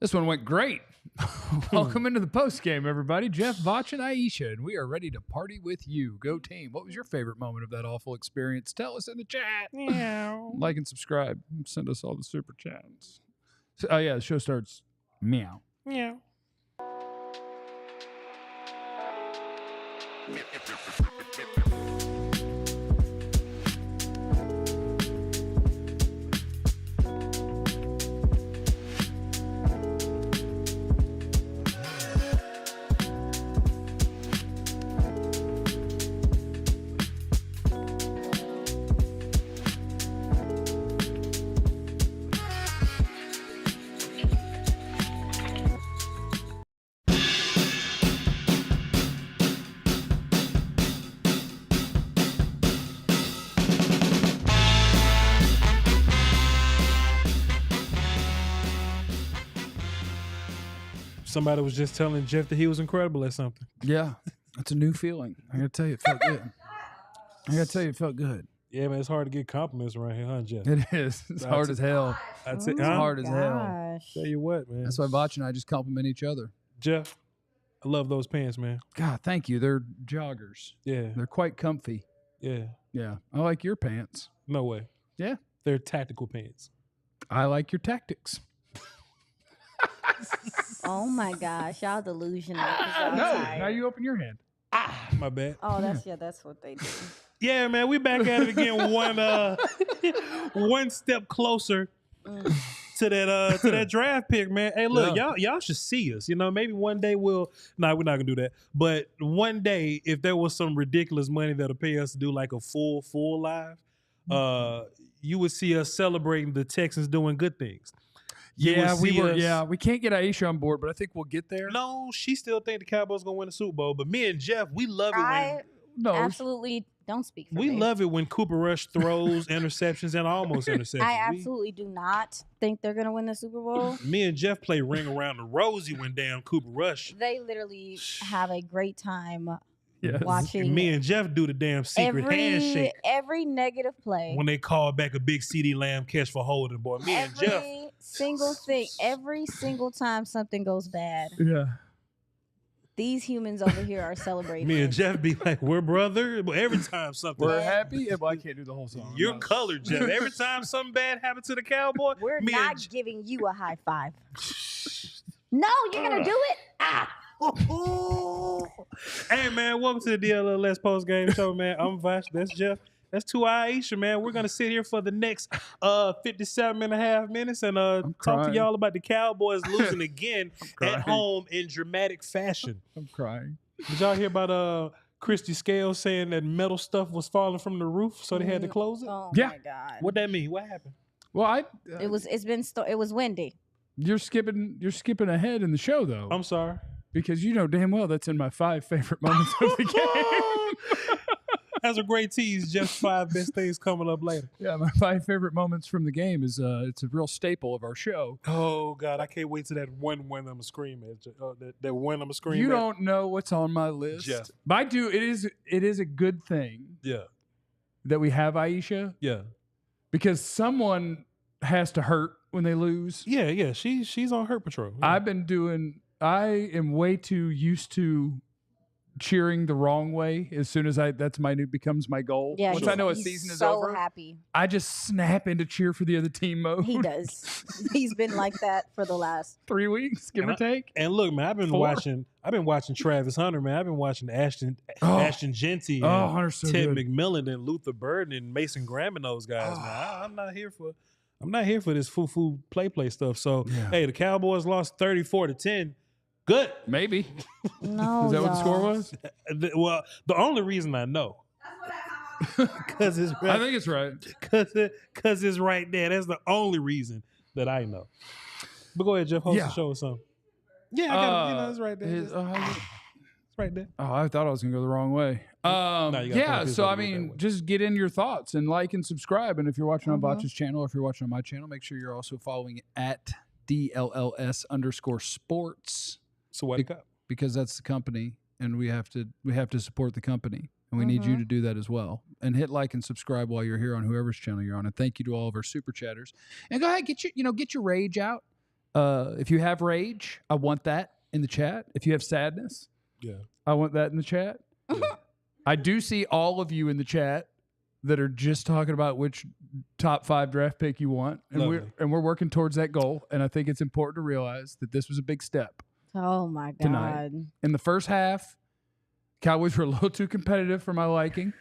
This one went great. Welcome into the post game, everybody. Jeff, Vach, and Aisha, and we are ready to party with you. Go team. What was your favorite moment of that awful experience? Tell us in the chat. Meow. Like and subscribe. Send us all the super chats. Oh, yeah, the show starts. Meow. Meow. Somebody was just telling Jeff that he was incredible at something. Yeah, that's a new feeling. I got to tell you, it felt good. Yeah, man, it's hard to get compliments around here, huh, Jeff? It is. It's hard as hell. It's hard as hell. Tell you what, man. That's why Vach and I just compliment each other. Jeff, I love those pants, man. God, thank you. They're joggers. Yeah. They're quite comfy. Yeah. Yeah. I like your pants. No way. Yeah. They're tactical pants. I like your tactics. Oh my gosh, y'all delusional. Now you open your hand. My bad. Oh, that's what they do. Yeah, man, we back at it again. One step closer to that draft pick, man. Hey, look, y'all should see us. You know, maybe one day we're not gonna do that. But one day, if there was some ridiculous money that'll pay us to do like a full live, you would see us celebrating the Texans doing good things. Yeah, we can't get Aisha on board, but I think we'll get there. No, she still think the Cowboys gonna win the Super Bowl. But me and Jeff, we love it absolutely don't speak for me. me. Love it when Cooper Rush throws interceptions and almost interceptions. I absolutely do not think they're gonna win the Super Bowl. Me and Jeff play Ring Around the Rosie when damn Cooper Rush. They literally have a great time And watching. me and Jeff do the damn secret handshake. Every negative play. When they call back a big CeeDee Lamb catch for holding, boy. Me and Jeff. Single thing. Every single time something goes bad. Yeah. These humans over here are celebrating. Me and Jeff be like, we're brother. But every time something. We're happy. Yeah, well, I can't do the whole song. You're colored, Jeff. Every time something bad happens to the Cowboy. We're not giving you a high five. No, you're going to do it? Hey, man, welcome to the DLLS Postgame Show, man. I'm Vash. That's Jeff. That's to Aisha, man. We're going to sit here for the next 57.5 minutes and talk to y'all about the Cowboys losing again at home in dramatic fashion. I'm crying. Did y'all hear about Christy Scales saying that metal stuff was falling from the roof, so they had to close it? Oh, my God. What that mean? What happened? Well, it was windy. You're skipping ahead in the show, though. I'm sorry. Because you know damn well that's in my 5 favorite moments of the game. That's a great tease. Just 5 best things coming up later. Yeah, my 5 favorite moments from the game is it's a real staple of our show. Oh God, I can't wait to that one I'm gonna scream at. That one I'm gonna scream. You don't know what's on my list. Yeah. But I do. It is a good thing. Yeah. That we have Aisha. Yeah. Because someone has to hurt when they lose. Yeah. She's on hurt patrol. Yeah. I am way too used to cheering the wrong way as soon as becomes my goal. Yeah, once I know a season is over, happy. I just snap into cheer for the other team mode. He does. He's been like that for the last 3 weeks, give or take. And look, man, I've been watching Travis Hunter, man. I've been watching Ashton Genty, and Ted McMillan and Luther Burden and Mason Graham and those guys, man. I'm not here for this foo play stuff. So hey, the Cowboys lost 34-10. Good. Maybe. No. Is that what the score was? Well, the only reason I know. Because it's right. I think it's right. Because it's right there. That's the only reason that I know. But go ahead, Jeff. Host the show or something. Yeah, I got it. It's right there. It's right there. Oh, I thought I was going to go the wrong way. So I mean, just get in your thoughts and like and subscribe. And if you're watching on Vach's channel or if you're watching on my channel, make sure you're also following at DLLS_sports. So what? Because that's the company, and we have to support the company, and we need you to do that as well. And hit like and subscribe while you're here on whoever's channel you're on. And thank you to all of our super chatters. And go ahead, get your rage out. If you have rage, I want that in the chat. If you have sadness, I want that in the chat. I do see all of you in the chat that are just talking about which top 5 draft pick you want, and we're working towards that goal. And I think it's important to realize that this was a big step. Oh my God! Tonight. In the first half, Cowboys were a little too competitive for my liking.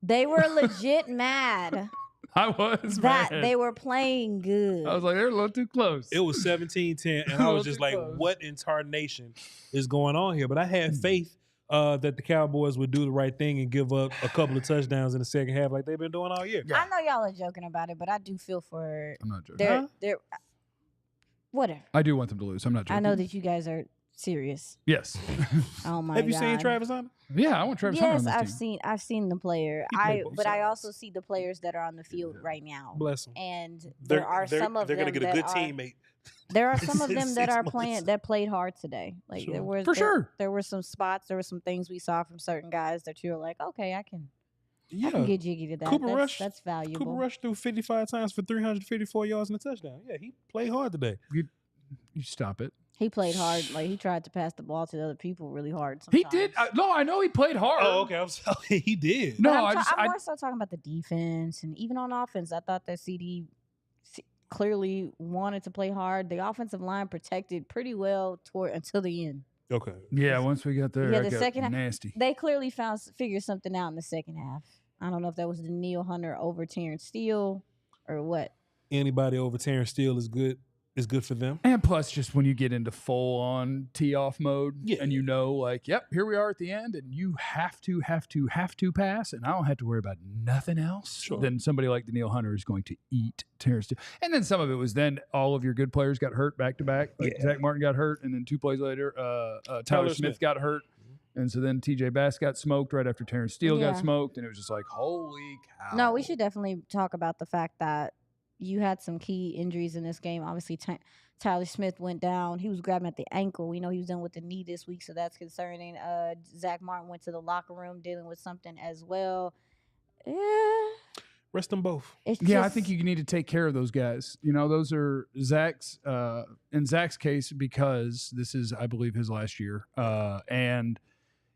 They were legit mad. I was that mad. They were playing good. I was like, they're a little too close. It was 17-10, and I was just like, what in tarnation is going on here? But I had faith that the Cowboys would do the right thing and give up a couple of touchdowns in the second half like they've been doing all year. I know y'all are joking about it, but I do feel for I'm not joking. They're whatever. I do want them to lose. I'm not joking. I know that you guys are serious. Yes. Oh my God. Have you seen Travis Hunter? Yeah, I want Travis Hunter on this I've team. I've seen the player. But I also see the players that are on the field right now. Bless them. And there are some of them they're going to get a good teammate. There are some of them that are months. that played hard today. Like there were there were some spots, there were some things we saw from certain guys that you were like, okay, I can get jiggy to that. That's valuable. Cooper Rush threw 55 times for 354 yards and a touchdown. Yeah, he played hard today. You stop it. He played hard. Like he tried to pass the ball to the other people really hard. Sometimes. He did. No, I know he played hard. Oh, okay. I'm sorry. He did. No, I'm more so talking about the defense and even on offense. I thought that CeeDee clearly wanted to play hard. The offensive line protected pretty well until the end. Okay. Yeah, once we got there, the second half, nasty. They clearly figured something out in the second half. I don't know if that was the Danielle Hunter over Terrence Steele or what. Anybody over Terrence Steele is good. Is good for them. And plus, just when you get into full-on tee-off mode, and you know, like, yep, here we are at the end, and you have to pass, and I don't have to worry about nothing else. Sure. Then somebody like Danielle Hunter is going to eat Terrence Steele. And then some of it was then all of your good players got hurt back-to-back. Like Zach Martin got hurt, and then 2 plays later, Tyler Smith got hurt. And so then TJ Bass got smoked right after Terrence Steele got smoked, and it was just like, holy cow. No, we should definitely talk about the fact that you had some key injuries in this game. Obviously, Tyler Smith went down. He was grabbing at the ankle. We know he was done with the knee this week, so that's concerning. Zach Martin went to the locker room dealing with something as well. Rest them both. I think you need to take care of those guys. You know, those are Zach's, in Zach's case, because this is, I believe, his last year. And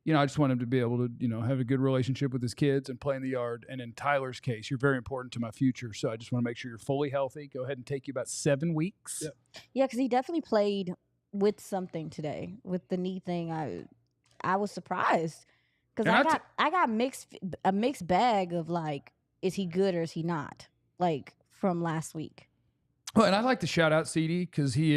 you know, I just want him to be able to, you know, have a good relationship with his kids and play in the yard. And in Tyler's case, you're very important to my future. So I just want to make sure you're fully healthy. Go ahead and take you about 7 weeks. Yep. Yeah, because he definitely played with something today. With the knee thing, I was surprised. Because I got a mixed bag of like, is he good or is he not? Like from last week. Well, and I'd like to shout out CeeDee because he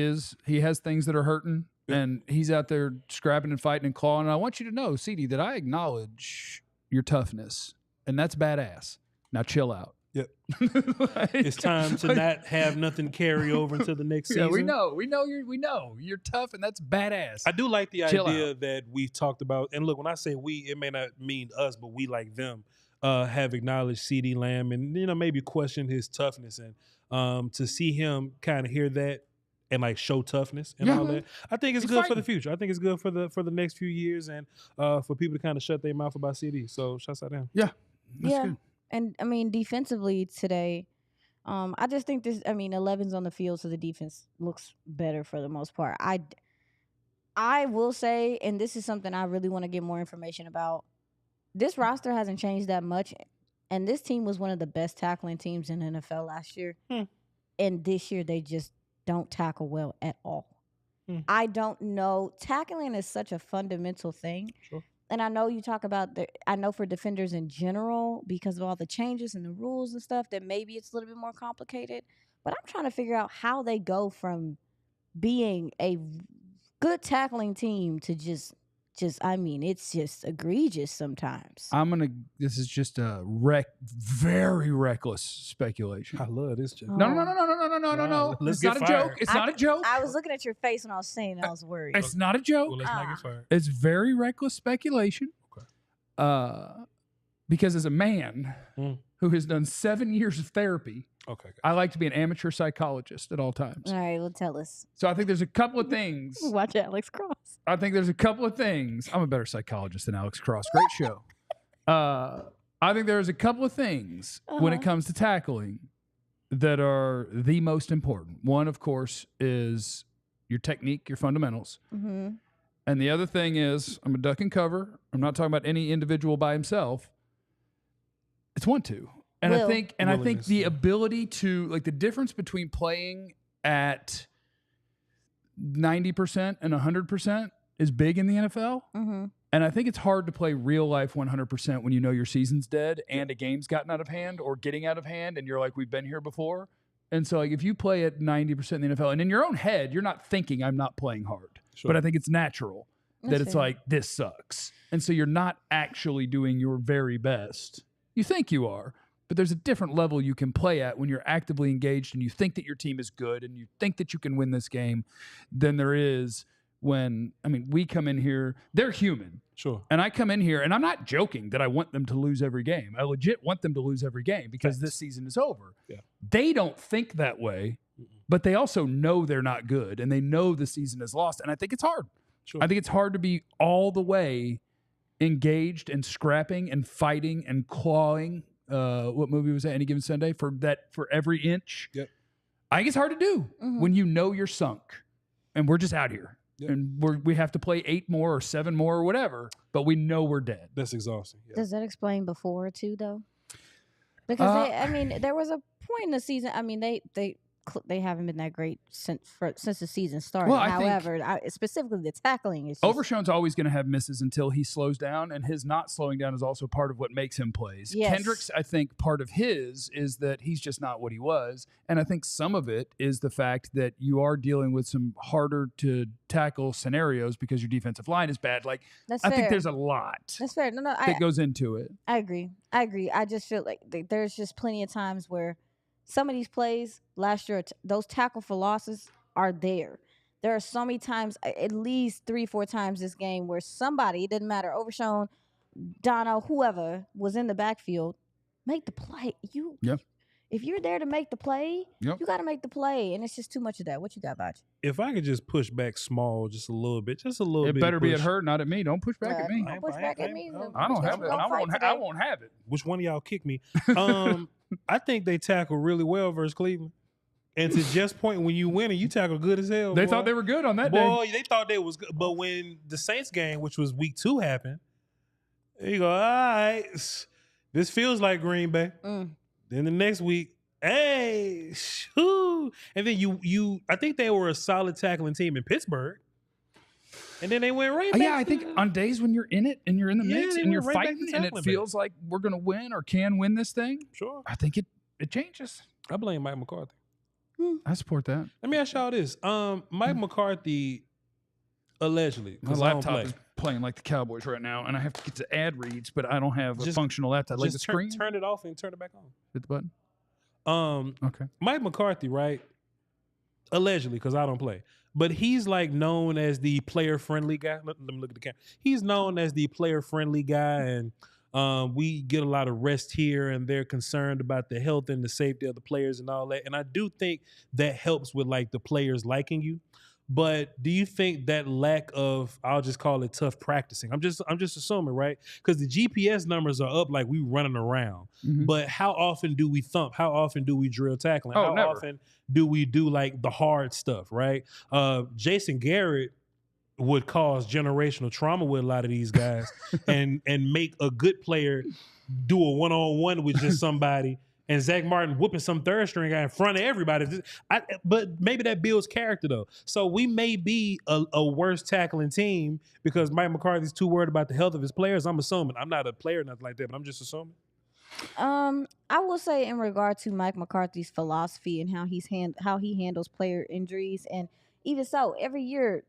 has things that are hurting. And he's out there scrapping and fighting and clawing. And I want you to know, CeeDee, that I acknowledge your toughness. And that's badass. Now chill out. Yep. It's time to not have nothing carry over into the next season. Yeah, we know you're tough, and that's badass. I do like the idea that we've talked about. And look, when I say we, it may not mean us, but we like them have acknowledged CeeDee Lamb and, you know, maybe questioned his toughness. And to see him kind of hear that and like show toughness and all that, I think it's good for the future. I think it's good for the next few years and for people to kind of shut their mouth about CeeDee. So shouts out to him. Yeah, that's good. And I mean, defensively today, I just think 11's on the field, so the defense looks better for the most part. I will say, and this is something I really want to get more information about. This roster hasn't changed that much, and this team was one of the best tackling teams in the NFL last year. And this year, they just don't tackle well at all. I don't know. Tackling is such a fundamental thing. Sure. And I know you talk about I know for defenders in general, because of all the changes and the rules and stuff, that maybe it's a little bit more complicated. But I'm trying to figure out how they go from being a good tackling team to just I mean, it's just egregious sometimes. This is just a very reckless speculation. I love this joke. No. Let's It's not a joke. It's not a joke. I was looking at your face when I was saying it. I was worried. It's not a joke. Well, let's not get fired. It's very reckless speculation. Okay. Because as a man who has done 7 years of therapy, I like to be an amateur psychologist at all times. All right, well, tell us. So I think there's a couple of things. Watch Alex Cross. I think there's a couple of things. I'm a better psychologist than Alex Cross. Great show. I think there's a couple of things when it comes to tackling that are the most important. One, of course, is your technique, your fundamentals. Mm-hmm. And the other thing is, I'm a duck and cover. I'm not talking about any individual by himself. It's 1-2. And I think the ability to, like, the difference between playing at 90% and 100% is big in the NFL. Mm-hmm. And I think it's hard to play real life 100% when you know your season's dead and a game's gotten out of hand or getting out of hand and you're like, we've been here before. And so, like, if you play at 90% in the NFL and in your own head, you're not thinking I'm not playing hard. Sure. But I think it's natural that it's like, this sucks. And so you're not actually doing your very best. You think you are, but there's a different level you can play at when you're actively engaged and you think that your team is good and you think that you can win this game than there is when, I mean, we come in here, they're human. Sure. And I come in here, and I'm not joking that I want them to lose every game. I legit want them to lose every game because this season is over. Yeah. They don't think that way, but they also know they're not good, and they know the season is lost. And I think it's hard. Sure. I think it's hard to be all the way engaged and scrapping and fighting and clawing. What movie was that? Any Given Sunday? For every inch. Yep. I think it's hard to do when you know you're sunk, and we're just out here. Yep. And we have to play 8 more or 7 more or whatever, but we know we're dead. That's exhausting. Yeah. Does that explain before too, though? Because there was a point in the season. I mean, they haven't been that great since the season started. Well, However, specifically the tackling is Overshown's always going to have misses until he slows down, and his not slowing down is also part of what makes him plays. Yes. Kendrick's, I think, part of his is that he's just not what he was, and I think some of it is the fact that you are dealing with some harder to tackle scenarios because your defensive line is bad. Like, That's I fair. think there's a lot That's fair. that goes into it. I agree. I just feel like there's just plenty of times where some of these plays last year, those tackle for losses are there. There are so many times, at least 3-4 times this game, where somebody, it didn't matter, Overshown, Dono, whoever was in the backfield, make the play. If you're there to make the play, you got to make the play, and it's just too much of that. What you got, Vaj? If I could just push back small, just a little bit, It better be at her, not at me. Don't push back at me. Don't push back at me. I don't have it. I won't have it. Which one of y'all kick me? I think they tackle really well versus Cleveland. And to Jeff's point, when you win and you tackle good as hell. They thought they were good on that day. Boy, they thought they was good. But when the Saints game, which was week 2, happened, you go, all right, this feels like Green Bay. Then the next week, hey, shoo. And then I think they were a solid tackling team in Pittsburgh. And then they went right back. Yeah, I think on days when you're in it and you're in the mix and you're right back fighting to and it tackling feels like we're going to win or can win this thing, sure, I think it changes. I blame Mike McCarthy. I support that. Let me ask y'all this. Mike McCarthy, allegedly, my laptop is playing like the Cowboys right now, and I have to get to ad reads, but I don't have a functional laptop. Like the screen? Turn it off and turn it back on. Hit the button. Okay. Mike McCarthy, right? Allegedly, because I don't play. But he's like known as the player-friendly guy. Let me look at the camera. He's known as the player-friendly guy, and we get a lot of rest here, and they're concerned about the health and the safety of the players and all that. And I do think that helps with like the players liking you. But do you think that lack of, I'll just call it tough practicing? I'm just assuming, right? Because the GPS numbers are up like we running around. Mm-hmm. But how often do we thump? How often do we drill tackling? How often do we do like the hard stuff, right? Jason Garrett would cause generational trauma with a lot of these guys and make a good player do a one-on-one with just somebody and Zach Martin whooping some third string guy in front of everybody. But maybe that builds character, though. So we may be a worse tackling team because Mike McCarthy's too worried about the health of his players. I'm assuming. I'm not a player, nothing like that, but I'm just assuming. I will say in regard to Mike McCarthy's philosophy and how he handles player injuries, and even so, every year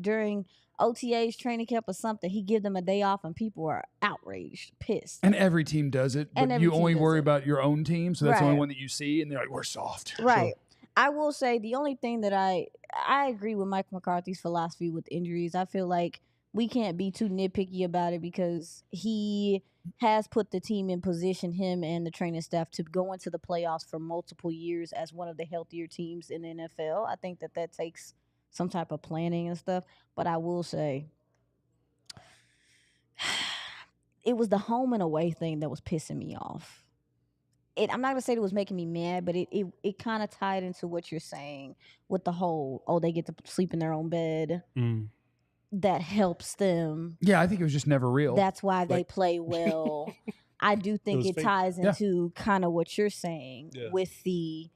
during OTAs, training camp or something, he give them a day off and people are outraged, pissed. And every team does it, but you only worry about your own team, so that's the only one that you see, and they're like, we're soft. Right. Sure. I will say the only thing that I agree with Mike McCarthy's philosophy with injuries. I feel like we can't be too nitpicky about it because he has put the team in position, him and the training staff, to go into the playoffs for multiple years as one of the healthier teams in the NFL. I think that takes some type of planning and stuff. But I will say it was the home and away thing that was pissing me off. I'm not gonna say it was making me mad, but it kind of tied into what you're saying with the whole, they get to sleep in their own bed. That helps them. Yeah, I think it was just never real. That's why they play well. I do think it ties into kind of what you're saying with the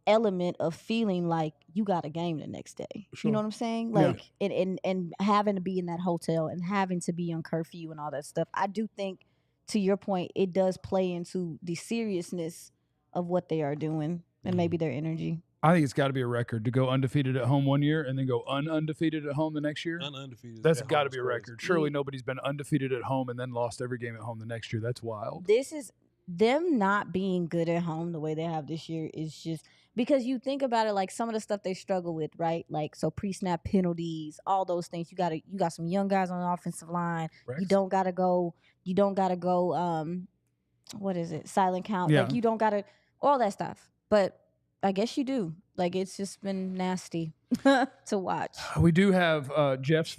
element of feeling like you got a game the next day. Sure. You know what I'm saying? Like, and having to be in that hotel and having to be on curfew and all that stuff. I do think, to your point, it does play into the seriousness of what they are doing and maybe their energy. I think it's got to be a record to go undefeated at home one year and then go undefeated at home the next year. Undefeated. That's got to be a record. Surely nobody's been undefeated at home and then lost every game at home the next year. That's wild. This is them not being good at home the way they have this year is just because you think about it, like some of the stuff they struggle with, right? Like, so pre-snap penalties, all those things. You got some young guys on the offensive line. Rex. You don't gotta go. What is it? Silent count. Yeah. Like, you don't gotta all that stuff. But I guess you do. Like, it's just been nasty to watch. We do have Jeff's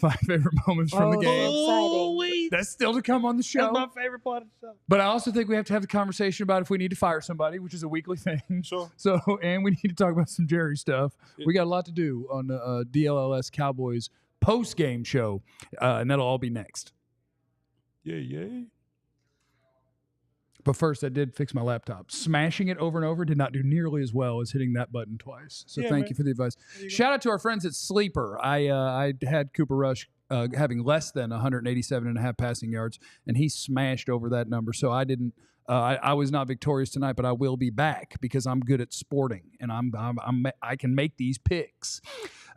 five favorite moments from the game. Exciting. That's still to come on the show. That's my favorite part of the show. But I also think we have to have the conversation about if we need to fire somebody, which is a weekly thing. Sure. So, and we need to talk about some Jerry stuff. Yeah. We got a lot to do on the DLLS Cowboys post-game show, and that'll all be next. Yeah. But first, I did fix my laptop. Smashing it over and over did not do nearly as well as hitting that button twice. So thank you for the advice. Shout out to our friends at Sleeper. I had Cooper Rush having less than 187.5 passing yards, and he smashed over that number. So I didn't. I was not victorious tonight, but I will be back because I'm good at sporting, and I can make these picks.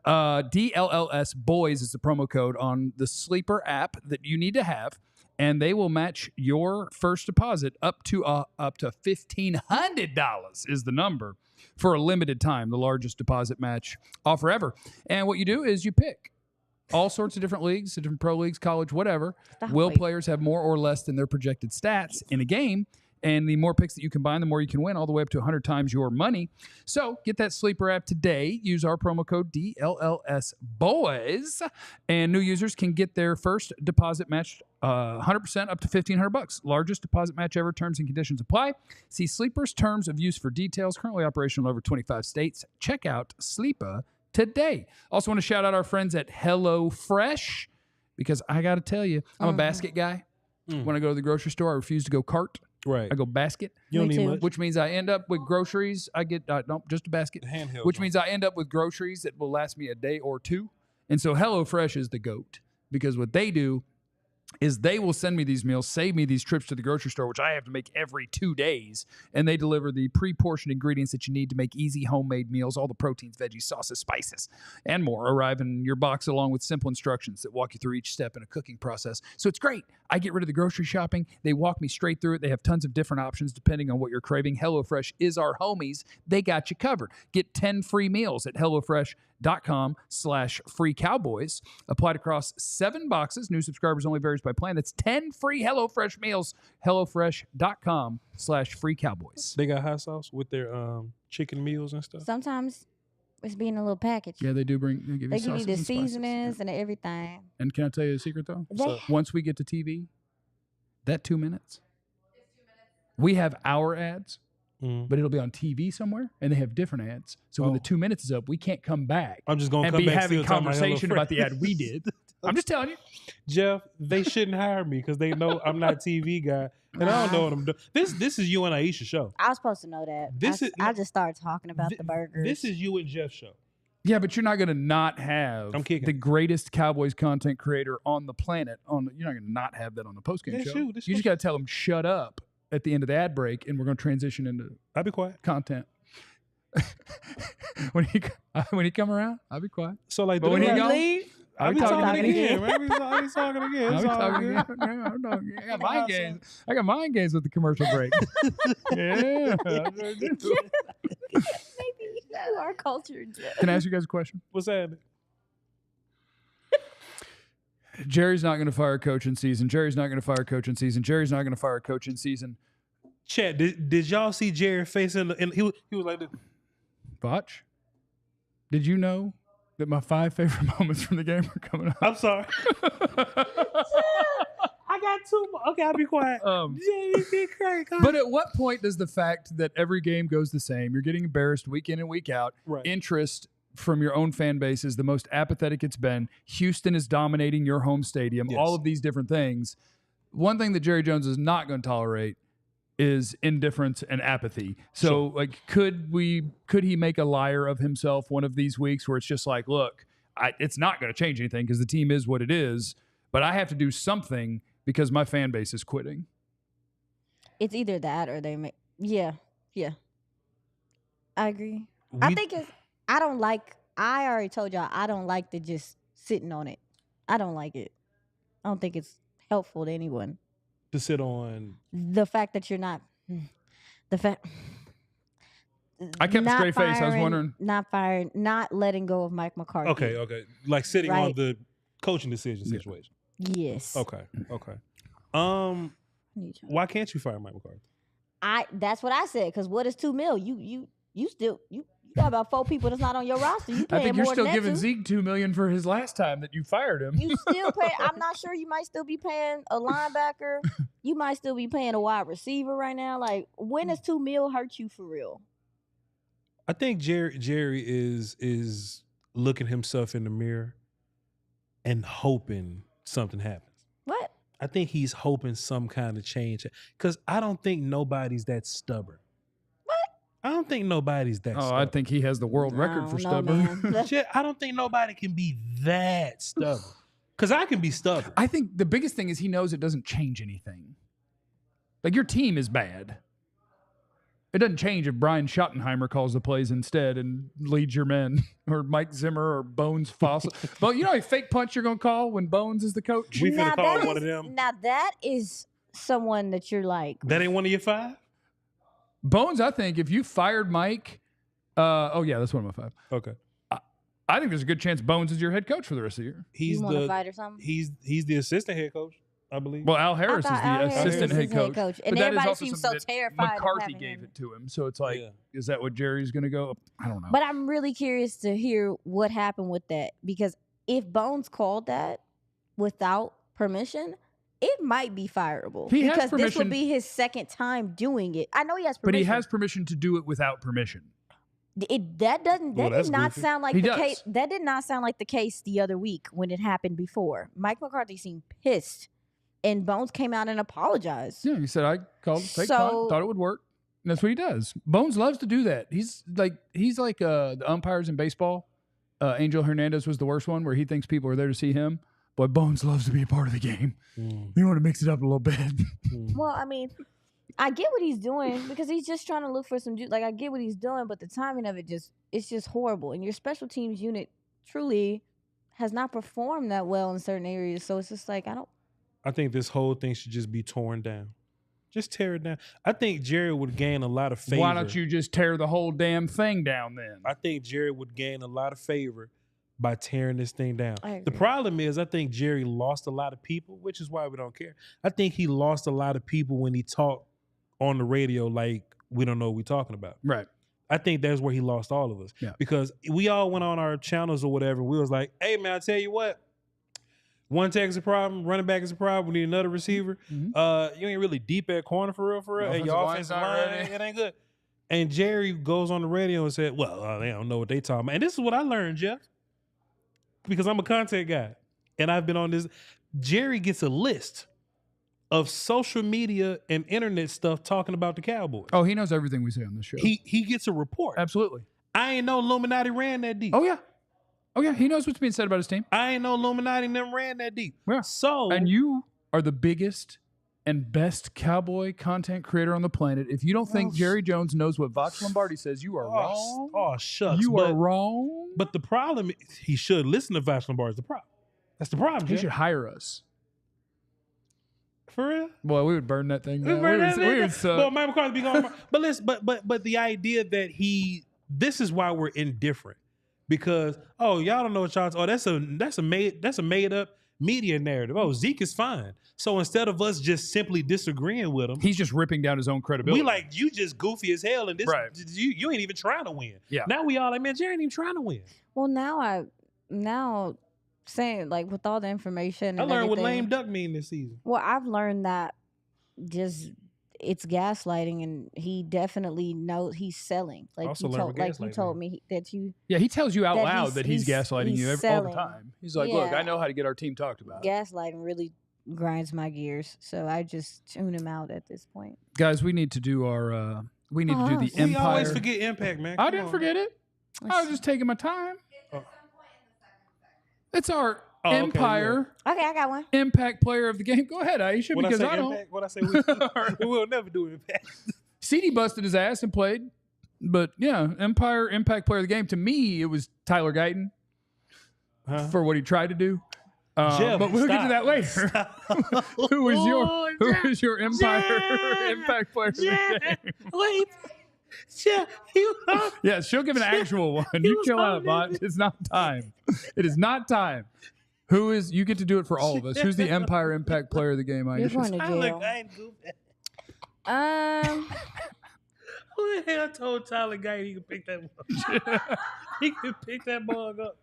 DLLS Boys is the promo code on the Sleeper app that you need to have. And they will match your first deposit up to $1,500 is the number for a limited time, the largest deposit match offer ever. And what you do is you pick all sorts of different leagues, different pro leagues, college, whatever. Will players have more or less than their projected stats in a game? And the more picks that you combine, the more you can win, all the way up to 100 times your money. So get that Sleeper app today. Use our promo code DLLS Boys, and new users can get their first deposit matched 100% up to $1,500. Largest deposit match ever. Terms and conditions apply. See Sleeper's terms of use for details. Currently operational in over 25 states. Check out Sleeper today. Also want to shout out our friends at HelloFresh, because I got to tell you, I'm a basket guy. When I go to the grocery store, I refuse to go cart. Right. I go basket. You don't need much. Which means I end up with groceries. I get, just a basket. Handheld. Which means I end up with groceries that will last me a day or two. And so HelloFresh is the GOAT, because what they do is they will send me these meals, save me these trips to the grocery store, which I have to make every 2 days. And they deliver the pre-portioned ingredients that you need to make easy homemade meals. All the proteins, veggies, sauces, spices, and more arrive in your box, along with simple instructions that walk you through each step in a cooking process. So it's great. I get rid of the grocery shopping. They walk me straight through it. They have tons of different options depending on what you're craving. HelloFresh is our homies. They got you covered. Get 10 free meals at HelloFresh.com/free Cowboys. Applied across 7 boxes. New subscribers only varies by plan. That's 10 free HelloFresh meals. HelloFresh.com/free Cowboys. They got hot sauce with their chicken meals and stuff. Sometimes it's being a little package. Yeah, they do They give you the seasonings and everything. And can I tell you a secret though? Once we get to TV, that 2 minutes, we have our ads. But it'll be on TV somewhere, and they have different ads. So when the 2 minutes is up, we can't come back. I'm just going to come back and be having conversation about the ad we did. I'm just telling you, Jeff. They shouldn't hire me because they know I'm not a TV guy, and I don't know what I'm doing. This is you and Aisha's show. I was supposed to know that. I just started talking about the burgers. This is you and Jeff's show. Yeah, but you're not going to not have the greatest Cowboys content creator on the planet. You're not going to not have that on the postgame show. You just got to tell them shut up at the end of the ad break, and we're going to transition into I'll be quiet content. when he come around, I'll be quiet. So like, but when he leave, I'll be talking again. I'll be talking again. I got mind games with the commercial break. Yeah. Maybe you are cultured. Can I ask you guys a question? What's that? Jerry's not going to fire a coach in season. Jerry's not going to fire a coach in season. Jerry's not going to fire a coach in season. Chat, did y'all see Jerry face and he was like this? Botch, did you know that my 5 favorite moments from the game are coming up? I'm sorry. I got 2 more. Okay, I'll be quiet. But at what point does the fact that every game goes the same, you're getting embarrassed week in and week out, interest from your own fan base is the most apathetic it's been, Houston is dominating your home stadium, all of these different things. One thing that Jerry Jones is not going to tolerate is indifference and apathy. So, like, could he make a liar of himself one of these weeks where it's just like, look, it's not going to change anything because the team is what it is, but I have to do something because my fan base is quitting. It's either that or they make. Yeah. I agree. I already told y'all, I don't like the just sitting on it. I don't like it. I don't think it's helpful to anyone. To sit on the fact that you're not. I kept a straight face. I was wondering. Not firing, not letting go of Mike McCarthy. Okay. Like sitting on the coaching decision situation. Yes. Okay. Why can't you fire Mike McCarthy? That's what I said. Because what is $2 million? You got about 4 people that's not on your roster. You paying I think you're more still than giving that Zeke $2 million for his last time that you fired him. You still pay. I'm not sure. You might still be paying a linebacker. You might still be paying a wide receiver right now. Like, when does $2 million hurt you for real? I think Jerry is looking himself in the mirror and hoping something happens. What? I think he's hoping some kind of change because I don't think nobody's that stubborn. I don't think nobody's that stubborn. I think he has the world record for stubborn. I don't think nobody can be that stubborn. Because I can be stubborn. I think the biggest thing is he knows it doesn't change anything. Like, your team is bad. It doesn't change if Brian Schottenheimer calls the plays instead and leads your men, or Mike Zimmer or Bones Fossil. But you know a fake punch you're going to call when Bones is the coach? We finna call one of them. Now, that is someone that you're like. That ain't one of your 5? Bones, I think, if you fired Mike, that's one of my 5. Okay. I think there's a good chance Bones is your head coach for the rest of the year. You want to fight or something? He's the assistant head coach, I believe. Well, Al Harris is the assistant head coach. And everybody seems so terrified. McCarthy gave it to him. So it's like, is that what Jerry's going to go? I don't know. But I'm really curious to hear what happened with that. Because if Bones called that without permission, it might be fireable. Because this will be his second time doing it. I know he has permission. But he has permission to do it without permission. That did not sound like the case. That did not sound like the case the other week when it happened before. Mike McCarthy seemed pissed, and Bones came out and apologized. Yeah, he said, I called fake punt, thought it would work. And that's what he does. Bones loves to do that. He's like the umpires in baseball. Angel Hernandez was the worst one, where he thinks people are there to see him. Boy, Bones loves to be a part of the game. You want to mix it up a little bit. Well, I mean, I get what he's doing because he's just trying to look for some. Like, I get what he's doing, but the timing of it's just horrible. And your special teams unit truly has not performed that well in certain areas. So it's just like, I think this whole thing should just be torn down. Just tear it down. I think Jerry would gain a lot of favor. Why don't you just tear the whole damn thing down then? I think Jerry would gain a lot of favor by tearing this thing down. The problem is, I think Jerry lost a lot of people, which is why we don't care. I think he lost a lot of people when he talked on the radio like we don't know what we're talking about. Right. I think that's where he lost all of us. Yeah. Because we all went on our channels or whatever. We was like, hey, man, I tell you what. One tech is a problem. Running back is a problem. We need another receiver. You ain't really deep at corner for real. And your offensive line, it ain't good. And Jerry goes on the radio and said, well, they don't know what they talking about. And this is what I learned, Jeff. Because I'm a content guy. And I've been on this. Jerry gets a list of social media and internet stuff talking about the Cowboys. Oh, he knows everything we say on this show. He gets a report. Absolutely. I ain't know Illuminati ran that deep. Oh, yeah. He knows what's being said about his team. I ain't know Illuminati never ran that deep. Yeah. So, and you are the biggest and best Cowboy content creator on the planet. If you don't think Jerry Jones knows what Vox Lombardi says, you are wrong. Oh, shucks. You are wrong. But the problem is he should listen to Vox Lombardi. The problem. That's the problem. He should hire us. For real? Boy, we would burn that thing down. Well, Mike McCarthy be going. But the idea that this is why we're indifferent. Because y'all don't know what y'all. That's a made up media narrative. Zeke is fine. So instead of us just simply disagreeing with him, he's just ripping down his own credibility. We like, you just goofy as hell, and this you ain't even trying to win. Yeah. Now we all like, man, Jerry ain't even trying to win. Well, now saying, like, with all the information, I and learned what everything, lame duck mean this season. Well, I've learned that just it's gaslighting, and he definitely knows he's selling. Like Also you learned told, what like you gaslighting told means. me that you Yeah, he tells you out that loud that he's gaslighting you all the selling. time. He's like, look, I Yeah. know how to get our team talked about. Gaslighting really grinds my gears, so I just tune him out at this point. Guys, we need to do our we need to do the We We Empire. always forget Impact, man. I Come didn't on. forget it. I was just taking my time. Oh. It's our okay, Empire Okay, I got one. Impact Player of the Game. Go ahead, Aisha, When I because say I don't. Impact, what I say, we will never do Impact. CeeDee busted his ass and played, but yeah, Empire Impact Player of the Game. To me, it was Tyler Guyton for what he tried to do. Jeff, but we'll get to that later. Stop. who is your Empire Impact Player of the Game? Wait. Jeff, Yes, she'll give an actual one. You chill out, bot. It's not time. It is not time. Who is? You get to do it for all of us. Who's the Empire Impact Player of the Game? You're going to jail. I ain't goofy. Who the hell told Tyler Guyton he could pick that bug? He could pick that bug up.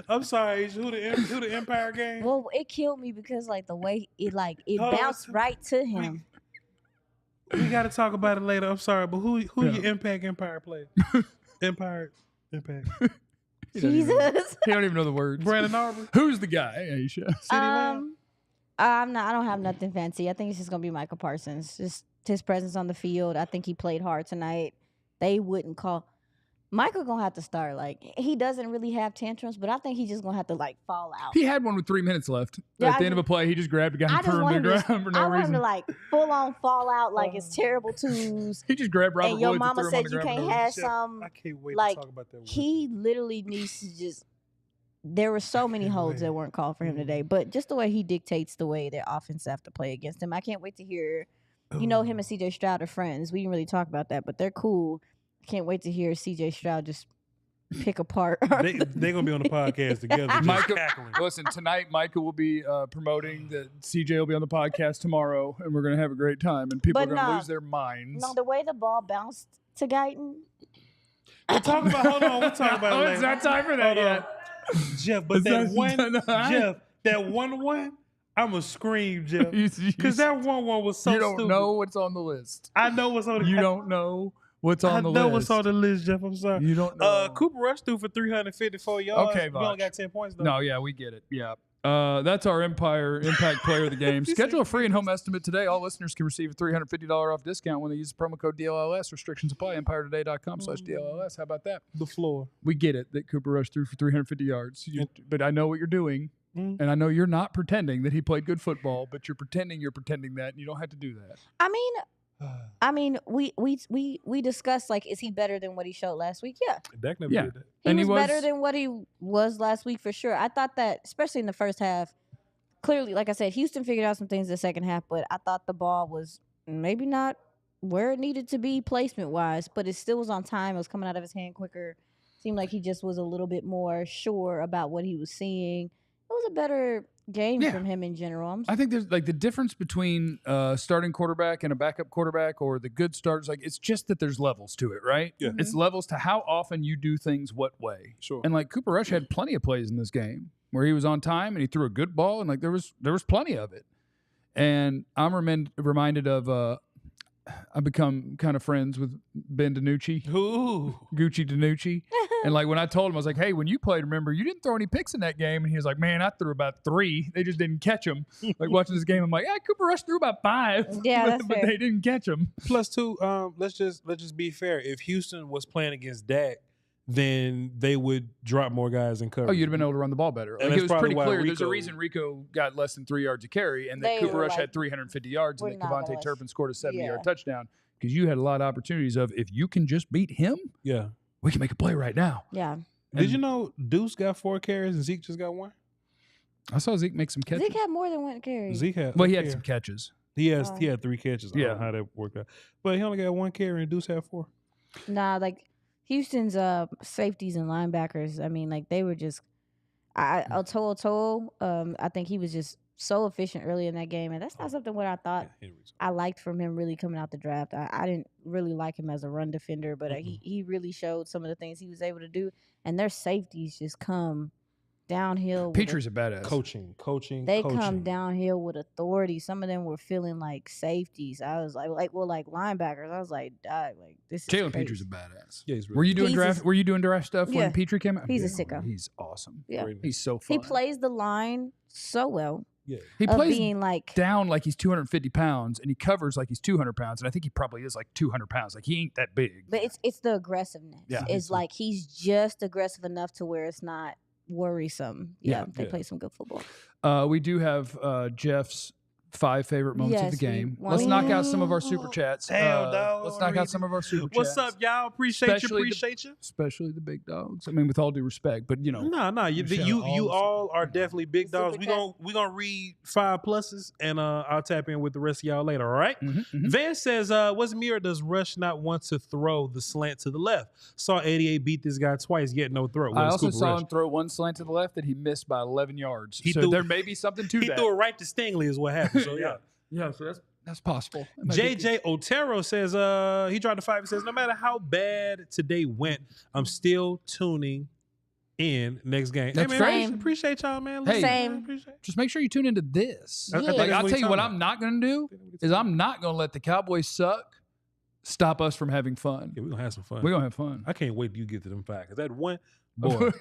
I'm sorry, who the Empire game? Well, it killed me because like the way it Hold on, bounced right to him. We got to talk about it later. I'm sorry, but who your Empire player? Impact. Jesus. He don't even know the words. Brandon Aubrey. Who's the guy, Aisha? I don't have nothing fancy. I think it's just gonna be Micah Parsons. Just his presence on the field. I think he played hard tonight. They wouldn't call. Michael gonna have to start. Like he doesn't really have tantrums, but I think he's just gonna have to like fall out. He had one with 3 minutes left. Yeah, At the end of a play, he just grabbed a guy and threw him to the ground for no I want him reason. to like full on fall out like it's terrible twos. He just grabbed Robert And your Woods mama and threw him on said the you ground. can't have some. I can't wait like to talk about that. he literally needs to just. There were so many holds that weren't called for him today, but just the way he dictates the way their offense have to play against him, I can't wait to hear. You know, him and CJ Stroud are friends. We didn't really talk about that, but they're cool. I can't wait to hear CJ Stroud just pick apart. They're gonna be on the podcast together. just Micah, cackling. listen, tonight Micah will be promoting that CJ will be on the podcast tomorrow, and we're going to have a great time, and people But are going to no. lose their minds. No, the way the ball bounced to Guyton. We'll talk about. Hold on, we'll talk about it later. It's not time for that Hold on. yet. Jeff. But It's that not- one, no, I- Jeff, that one, I'ma scream, Jeff, You because that one was so you don't stupid. know what's on the list. I know what's on the. You don't know what's on the list. I know what's on the list, Jeff. I'm sorry. You don't know. Cooper Rush threw for 354 yards. Okay, we only Voch. got 10 points though. No, yeah, we get it. Yeah. That's our Empire Impact Player of the Game. Schedule a free and home estimate today. All listeners can receive a $350 off discount when they use the promo code DLLS. Restrictions apply. EmpireToday.com/DLLS. How about that? The floor. We get it that Cooper Rush threw for 350 yards. But I know what you're doing. Mm. And I know you're not pretending that he played good football, but you're pretending that, and you don't have to do that. I mean, we discussed like, is he better than what he showed last week? Yeah, Dak never Yeah. did that. he And was he was- better than what he was last week for sure. I thought that, especially in the first half, clearly, like I said, Houston figured out some things in the second half, but I thought the ball was maybe not where it needed to be placement wise, but it still was on time. It was coming out of his hand quicker. Seemed like he just was a little bit more sure about what he was seeing. It was a better game Yeah. from him in general. I think there's like the difference between starting quarterback and a backup quarterback or the good starters. Like it's just that there's levels to it, right? Yeah. It's levels to how often you do things what way. Sure. And like Cooper Rush had plenty of plays in this game where he was on time and he threw a good ball and like there was plenty of it. And I'm reminded of I've become kind of friends with Ben DiNucci, Ooh. Gucci DiNucci. And like when I told him, I was like, hey, when you played, remember, you didn't throw any picks in that game. And he was like, man, I threw about 3. They just didn't catch them. Like watching this game, I'm like, yeah, Cooper Rush threw about 5. Yeah, that's but fair. they didn't catch him. Plus two, let's just be fair. If Houston was playing against Dak, then they would drop more guys in coverage. Oh, you'd have been able to run the ball better. And Like, it that's was probably pretty why clear. There's a Rico- reason Rico got less than 3 yards a carry, and that They Cooper were Rush like, had 350 yards, and we're that not KaVontae gonna Turpin scored a 70-yard Yeah. touchdown because you had a lot of opportunities of if you can just beat him, Yeah. we can make a play right now. Yeah. Did you know Deuce got 4 carries and Zeke just got 1? I saw Zeke make some catches. Zeke had more than one carry. Zeke had. Well, he had yeah. some catches. He had 3 catches. I don't Yeah. know how that worked out, but he only got 1 carry and Deuce had 4. Nah, like Houston's safeties and linebackers. I mean, like they were just. Oto'o, I think he was just so efficient early in that game, and that's not something what I thought I liked from him really coming out the draft. I didn't really like him as a run defender, but he really showed some of the things he was able to do, and their safeties just come downhill. Petry's a badass. Coaching. They come downhill with authority. Some of them were feeling like safeties. I was like linebackers. I was like, dog, like this is Jalen crazy. Petry's a badass. Yeah, he's really Were you doing draft? Were you doing draft stuff when Yeah. Petry came out? He's a sicko. He's awesome. Yeah. He's so fun. He plays the line so well. Yeah. He of plays being like down like he's 250 pounds, and he covers like he's 200 pounds, and I think he probably is like 200 pounds. Like he ain't that big. But it's the aggressiveness. Yeah. It's like he's just aggressive enough to where it's not worrisome. Yeah, they play some good football. We do have Jeff's 5 favorite moments of the game. we- Let's knock out some of our super chats. Damn, dog. Let's knock out some of our super chats. What's up, y'all? Appreciate you. Especially the big dogs. I mean, with all due respect, but you know. No. You all are definitely big dogs. Super We gonna read 5 pluses, and I'll tap in with the rest of y'all later. All right. Mhm. Van says, "Was it me or does Rush not want to throw the slant to the left? Saw 88 beat this guy twice, yet no throw." I also saw him throw one slant to the left that he missed by 11 yards. There may be something to He that. threw it right to Stingley, is what happened. So yeah. Yeah, so that's possible. JJ Otero says, he dropped a 5. He says, "No matter how bad today went, I'm still tuning in next game." That's hey, man, great. Appreciate y'all, man. Hey. Same. Appreciate Just make sure you tune into this. I think Like, that's I'll what tell he's you what talking I'm not going to do is I'm not going to let the Cowboys suck stop us from having fun. Yeah, we're gonna have some fun. We're going to have fun. I can't wait till you get to them 5 because that one Boy.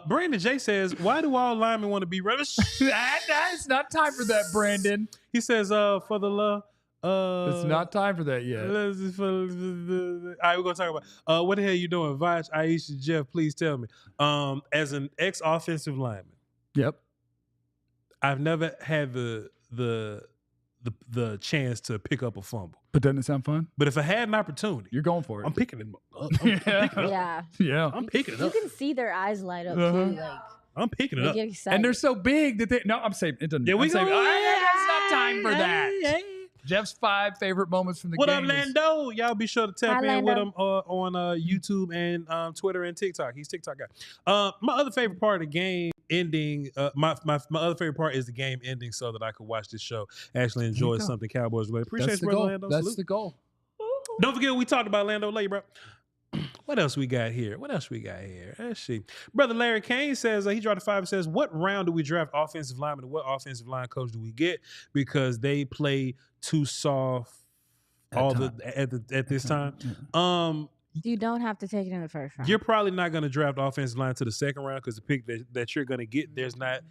Brandon J says, "Why do all linemen want to be rubbish?" It's not time for that, Brandon. He says, "For the love." It's not time for that yet. All right, we're gonna talk about what the hell you doing, Vach, Aisha, Jeff? Please tell me. As an ex-offensive lineman, Yep. I've never had the chance to pick up a fumble. But doesn't it sound fun? But if I had an opportunity, You're going for it. I'm picking it up. Yeah. Yeah. I'm picking it You up. can see their eyes light up Uh-huh. too. Like I'm picking it they up. get excited. And they're so big that they. No, I'm saying it doesn't. Yeah, we I'm saying, go. it's not time for that. Jeff's 5 favorite moments from the What game. up, Lando? Y'all be sure to tap Hi, in with Lando. him on YouTube and Twitter and TikTok. He's TikTok guy. My other favorite part of the game ending. My other favorite part is the game ending, so that I could watch this show. Actually enjoy go. something Cowboys related. Appreciate That's you, the brother goal. Lando. That's Salute. the goal. Don't forget what we talked about, Lando. Love you, bro. What else we got here? Let's see. Brother Larry Kane says, he dropped a 5 and says, "What round do we draft offensive linemen and what offensive line coach do we get? Because they play too soft at this time." you don't have to take it in the first round. You're probably not going to draft offensive line to the second round because the pick that you're going to get, there's not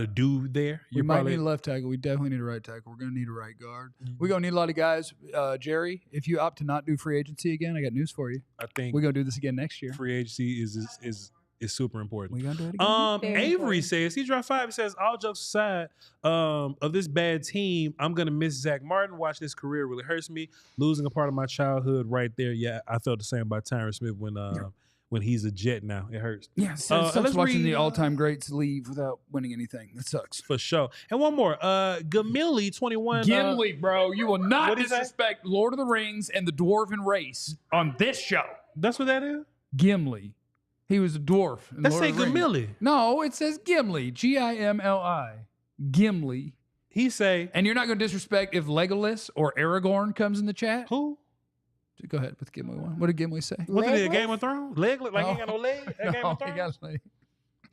a dude there. We might need a left tackle. We definitely need a right tackle. We're going to need a right guard. We're going to need a lot of guys. Jerry, if you opt to not do free agency again, I got news for you. I think We're going to do this again next year. free agency is super important. We're going to do it again. Very Avery important. says, he dropped 5. He says, "All jokes aside, of this bad team, I'm gonna miss Zach Martin. Watching his career really hurts me. Losing a part of my childhood right there. Yeah, I felt the same about Tyron Smith when he's a Jet now. It hurts. Yeah, so it sucks let's watching read, the all-time greats leave without winning anything. It sucks. For sure. And one more. Gamilly 21. Gimli, bro, you will not What'd he say? disrespect Lord of the Rings and the Dwarven race on this show. That's what that is? Gimli. He was a dwarf. in Let's Lord say of the Rings. Gamilly. No, it says Gimli. Gimli. Gimli. He say, And you're not going to disrespect if Legolas or Aragorn comes in the chat? who? Go ahead with Gimli one. What did Gimli say? What's it? Legless? Game of Thrones? Leg? Like he ain't got no leg? At Game of he Thrones? got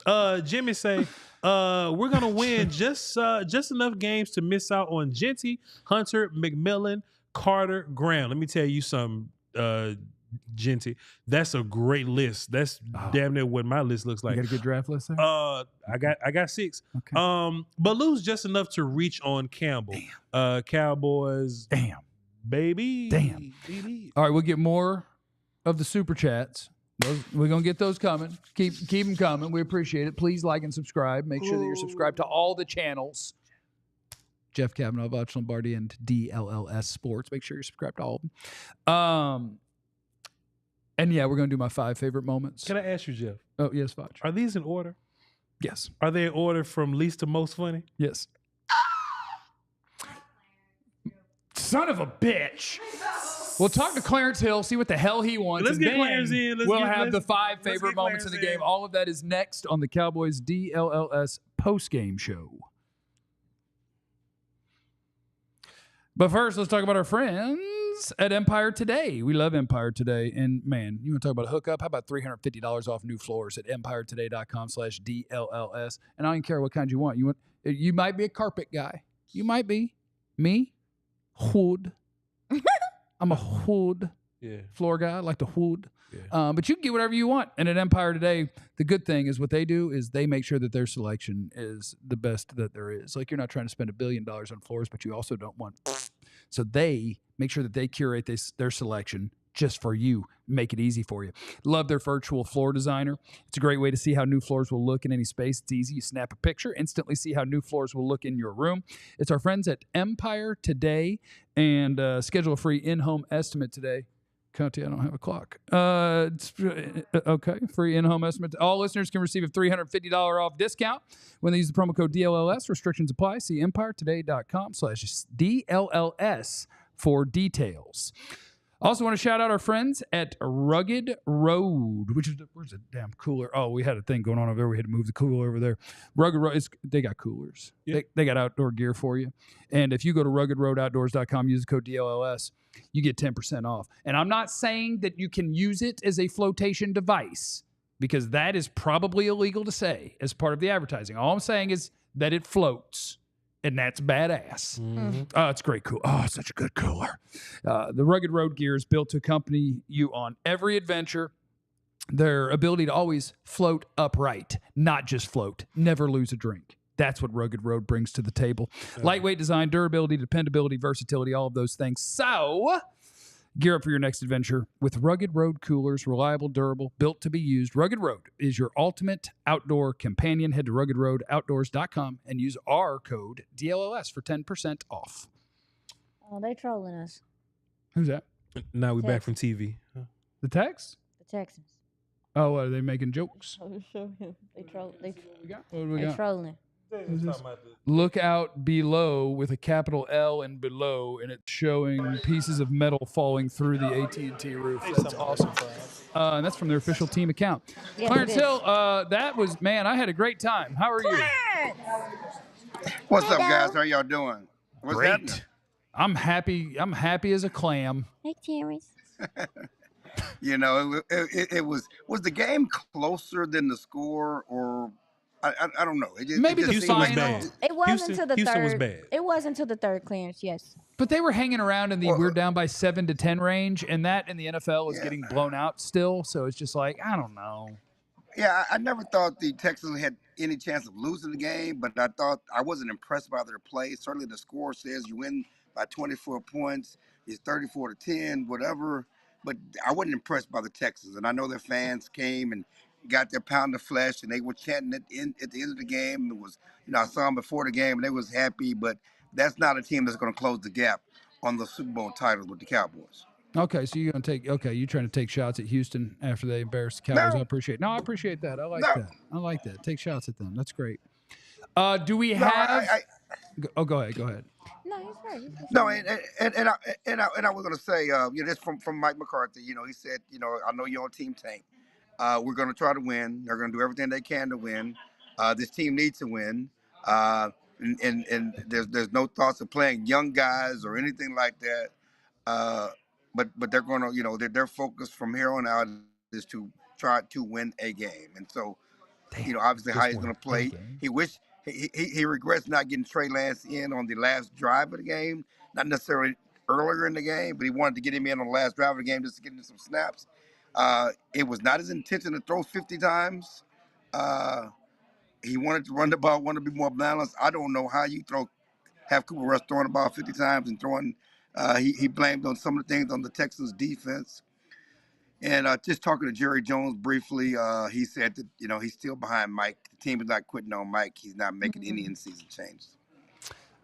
like, Jimmy say, we're gonna win just enough games to miss out on Genty, Hunter, McMillan, Carter, Graham. Let me tell you something, Genty. That's a great list. That's damn near what my list looks like. you got a good draft list there? I got 6. Okay. But lose just enough to reach on Campbell. Cowboys, Damn. baby. Damn. Baby. All right, we'll get more of the super chats. We're going to get those coming. Keep them coming. We appreciate it. Please like and subscribe. Make sure that you're subscribed to all the channels. Jeff Kavanaugh, Vach Lombardi, and DLLS Sports. Make sure you're subscribed to all of them. And yeah, we're going to do my 5 favorite moments. Can I ask you, Jeff? Oh, yes, Vach. Are these in order? Yes. Are they in order from least to most funny? Yes. Son of a bitch. We'll talk to Clarence Hill, see what the hell he wants. Let's and get then Clarence in. We'll have the 5 favorite get moments of the Clarence game. in. All of that is next on the Cowboys DLLS postgame show. But first, let's talk about our friends at Empire Today. We love Empire Today. And man, you want to talk about a hookup? How about $350 off new floors at empiretoday.com/DLLS? And I don't even care what kind you want. You might be a carpet guy. You might be. Me? Wood. I'm a wood floor guy. I like the wood. Yeah. But you can get whatever you want. And at Empire Today, the good thing is what they do is they make sure that their selection is the best that there is. Like, you're not trying to spend $1 billion on floors, but you also don't want. So they make sure that they curate their selection just for you, make it easy for you. Love their virtual floor designer. It's a great way to see how new floors will look in any space. It's easy. You snap a picture, instantly see how new floors will look in your room. It's our friends at Empire Today, and schedule a free in-home estimate today. County, I don't have a clock. Okay, free in-home estimate. All listeners can receive a $350 off discount when they use the promo code DLLS. Restrictions apply. See empiretoday.com/DLLS for details. Also want to shout out our friends at Rugged Road, which is, where's the damn cooler? Oh, we had a thing going on over there. We had to move the cooler over there. Rugged Road, they got coolers. Yep. They got outdoor gear for you. And if you go to ruggedroadoutdoors.com, use the code DLLS, you get 10% off. And I'm not saying that you can use it as a flotation device, because that is probably illegal to say as part of the advertising. All I'm saying is that it floats. And that's badass. Mm-hmm. Oh, it's great. Cool. Oh, it's such a good cooler. The Rugged Road gear is built to accompany you on every adventure. Their ability to always float upright, not just float, never lose a drink. That's what Rugged Road brings to the table. Lightweight design, durability, dependability, versatility, all of those things. So gear up for your next adventure with Rugged Road coolers. Reliable, durable, built to be used. Rugged Road is your ultimate outdoor companion. Head to ruggedroadoutdoors.com and use our code DLLS for 10% off. Oh, they trolling us. Who's that? Now we're back from TV. The Tex? The Texans. Oh, are they making jokes? They trolling. What do we got? Trolling. Look out below with a capital L and below, and it's showing pieces of metal falling through the AT&T roof. That's awesome. And that's from their official team account. Yes, Clarence Hill, that was, man, I had a great time. How are you? What's up, guys? How y'all doing? What's great. happening? I'm happy. I'm happy as a clam. Hey, Terrence. You know, it was the game closer than the score, or I don't know. Maybe the Houston was final. bad. It wasn't to the Houston third. was bad. It wasn't to the third clearance. Yes. But they were hanging around in the we're down by 7 to 10 range, and that in the NFL is getting blown out still. So it's just like, I don't know. Yeah, I never thought the Texans had any chance of losing the game, but I wasn't impressed by their play. Certainly the score says you win by 24 points. It's 34-10, whatever. But I wasn't impressed by the Texans. And I know their fans came and got their pound of flesh, and they were chanting at the end of the game. It was, I saw them before the game, and they was happy. But that's not a team that's going to close the gap on the Super Bowl titles with the Cowboys. Okay, so you're trying to take shots at Houston after they embarrassed the Cowboys. No. I appreciate that. I like that. Take shots at them. That's great. Do we have? Go ahead. No, he's right. No, and I was going to say, this from Mike McCarthy. He said, I know you're on Team Tank. We're going to try to win. They're going to do everything they can to win. This team needs to win. And there's no thoughts of playing young guys or anything like that. But they're going to, their focus from here on out is to try to win a game. And so, obviously how he's going to play. He regrets not getting Trey Lance in on the last drive of the game, not necessarily earlier in the game, but he wanted to get him in on the last drive of the game just to get him some snaps. It was not his intention to throw 50 times. He wanted to run the ball, wanted to be more balanced. I don't know how you have Cooper Rush throwing the ball 50 times and throwing. He blamed on some of the things on the Texans defense. And just talking to Jerry Jones briefly, he said that, he's still behind Mike. The team is not quitting on Mike. He's not making any in-season changes.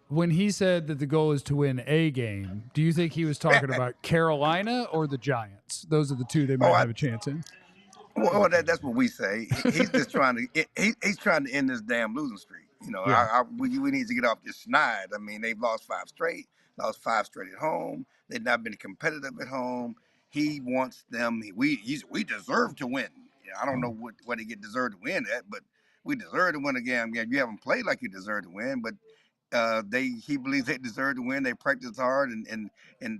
When he said that the goal is to win a game, do you think he was talking about Carolina or the Giants? Those are the two they might have a chance in. Well, that's what we say. He's just trying to he's trying to end this damn losing streak. We need to get off this schneid. I mean, they've lost 5 straight, lost 5 straight at home. They've not been competitive at home. He wants them. We deserve to win. I don't know what he deserved to win at, but we deserve to win a game. You haven't played like you deserve to win, but he believes they deserve to win. They practice hard, and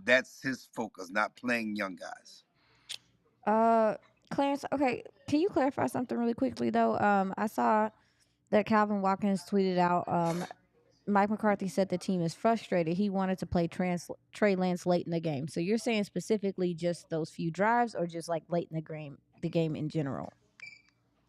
that's his focus, not playing young guys. Clarence, okay, can you clarify something really quickly though? I saw that Calvin Watkins tweeted out. Mike McCarthy said the team is frustrated. He wanted to play Trey Lance late in the game. So you're saying specifically just those few drives, or just like late in the game in general?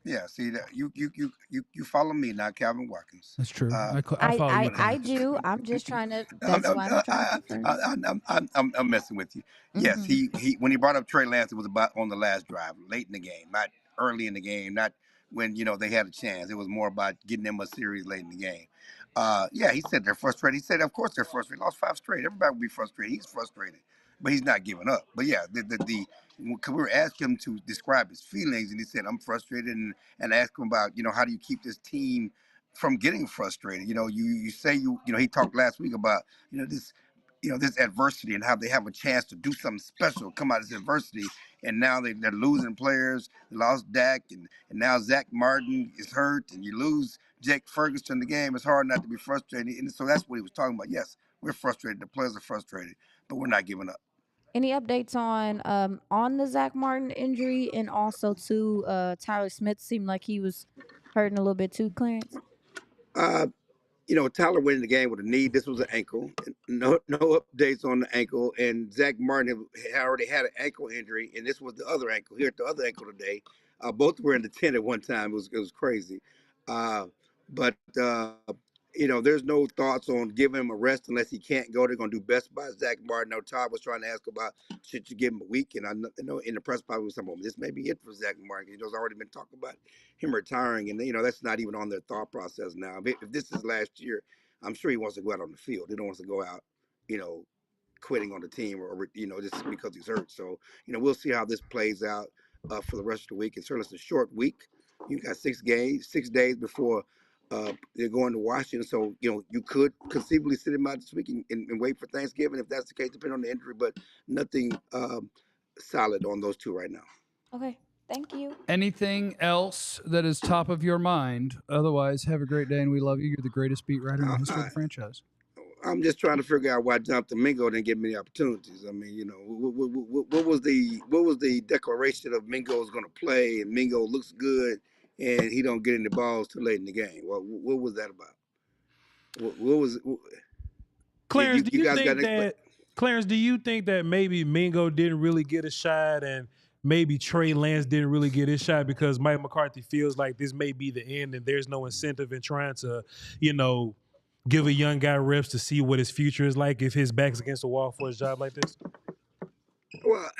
Yeah, see that you follow me, not Calvin Watkins. That's true. I follow you. I do. I'm just trying to. That's why I'm trying to confirm. I'm messing with you. Yes, he when he brought up Trey Lance, it was about on the last drive, late in the game, not early in the game, not when they had a chance. It was more about getting them a series late in the game. Yeah, he said they're frustrated. He said, of course they're frustrated. Lost 5 straight. Everybody would be frustrated. He's frustrated, but he's not giving up. But yeah, we were asking him to describe his feelings, and he said, I'm frustrated, and asked him about, how do you keep this team from getting frustrated? You say he talked last week about, this adversity and how they have a chance to do something special, come out of this adversity, and now they're losing players. They lost Dak, and now Zach Martin is hurt, and you lose Jake Ferguson in the game. It's hard not to be frustrated, and so that's what he was talking about. Yes, we're frustrated. The players are frustrated, but we're not giving up. Any updates on the Zach Martin injury, and also too Tyler Smith seemed like he was hurting a little bit too, Clarence? Tyler went in the game with a knee. This was an ankle. No updates on the ankle. And Zach Martin had already had an ankle injury, and this was the other ankle. Here at the other ankle today. Both were in the tent at one time. It was crazy. But there's no thoughts on giving him a rest unless he can't go. They're going to do best by Zach Martin. Now, Todd was trying to ask about, should you give him a week? And I know in the press box was something, this may be it for Zach Martin. There's already been talk about him retiring, and that's not even on their thought process now. If this is last year, I'm sure he wants to go out on the field. He don't want to go out, quitting on the team or just because he's hurt. So we'll see how this plays out for the rest of the week. And certainly it's a short week. You got 6 days before they're going to Washington. So you could conceivably sit him out this week and wait for Thanksgiving if that's the case, depending on the injury. But nothing solid on those two right now. Okay. Thank you. Anything else that is top of your mind? Otherwise, have a great day, and we love you. You're the greatest beat writer in the history of the franchise. I'm just trying to figure out why Jonathan Mingo didn't get many opportunities. I mean, what was the declaration of Mingo is going to play, and Mingo looks good, and he don't get any balls too late in the game? What was that about? What was? Clarence, do you think that maybe Mingo didn't really get a shot, and maybe Trey Lance didn't really get his shot because Mike McCarthy feels like this may be the end, and there's no incentive in trying to, give a young guy reps to see what his future is like if his back's against the wall for his job like this? Well,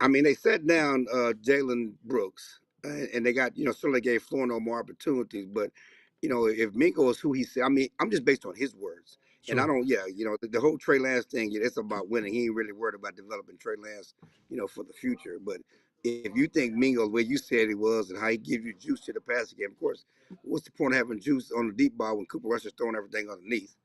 I mean, they sat down Jalen Brooks, and they got, certainly gave Florno more opportunities. But, if Mingo is who he said, I mean, I'm just based on his words. Sure. And I don't, the whole Trey Lance thing, it's about winning. He ain't really worried about developing Trey Lance, for the future. But if you think Mingo, the way you said he was and how he gives you juice to the passing game, of course, what's the point of having juice on the deep ball when Cooper Rush is throwing everything underneath?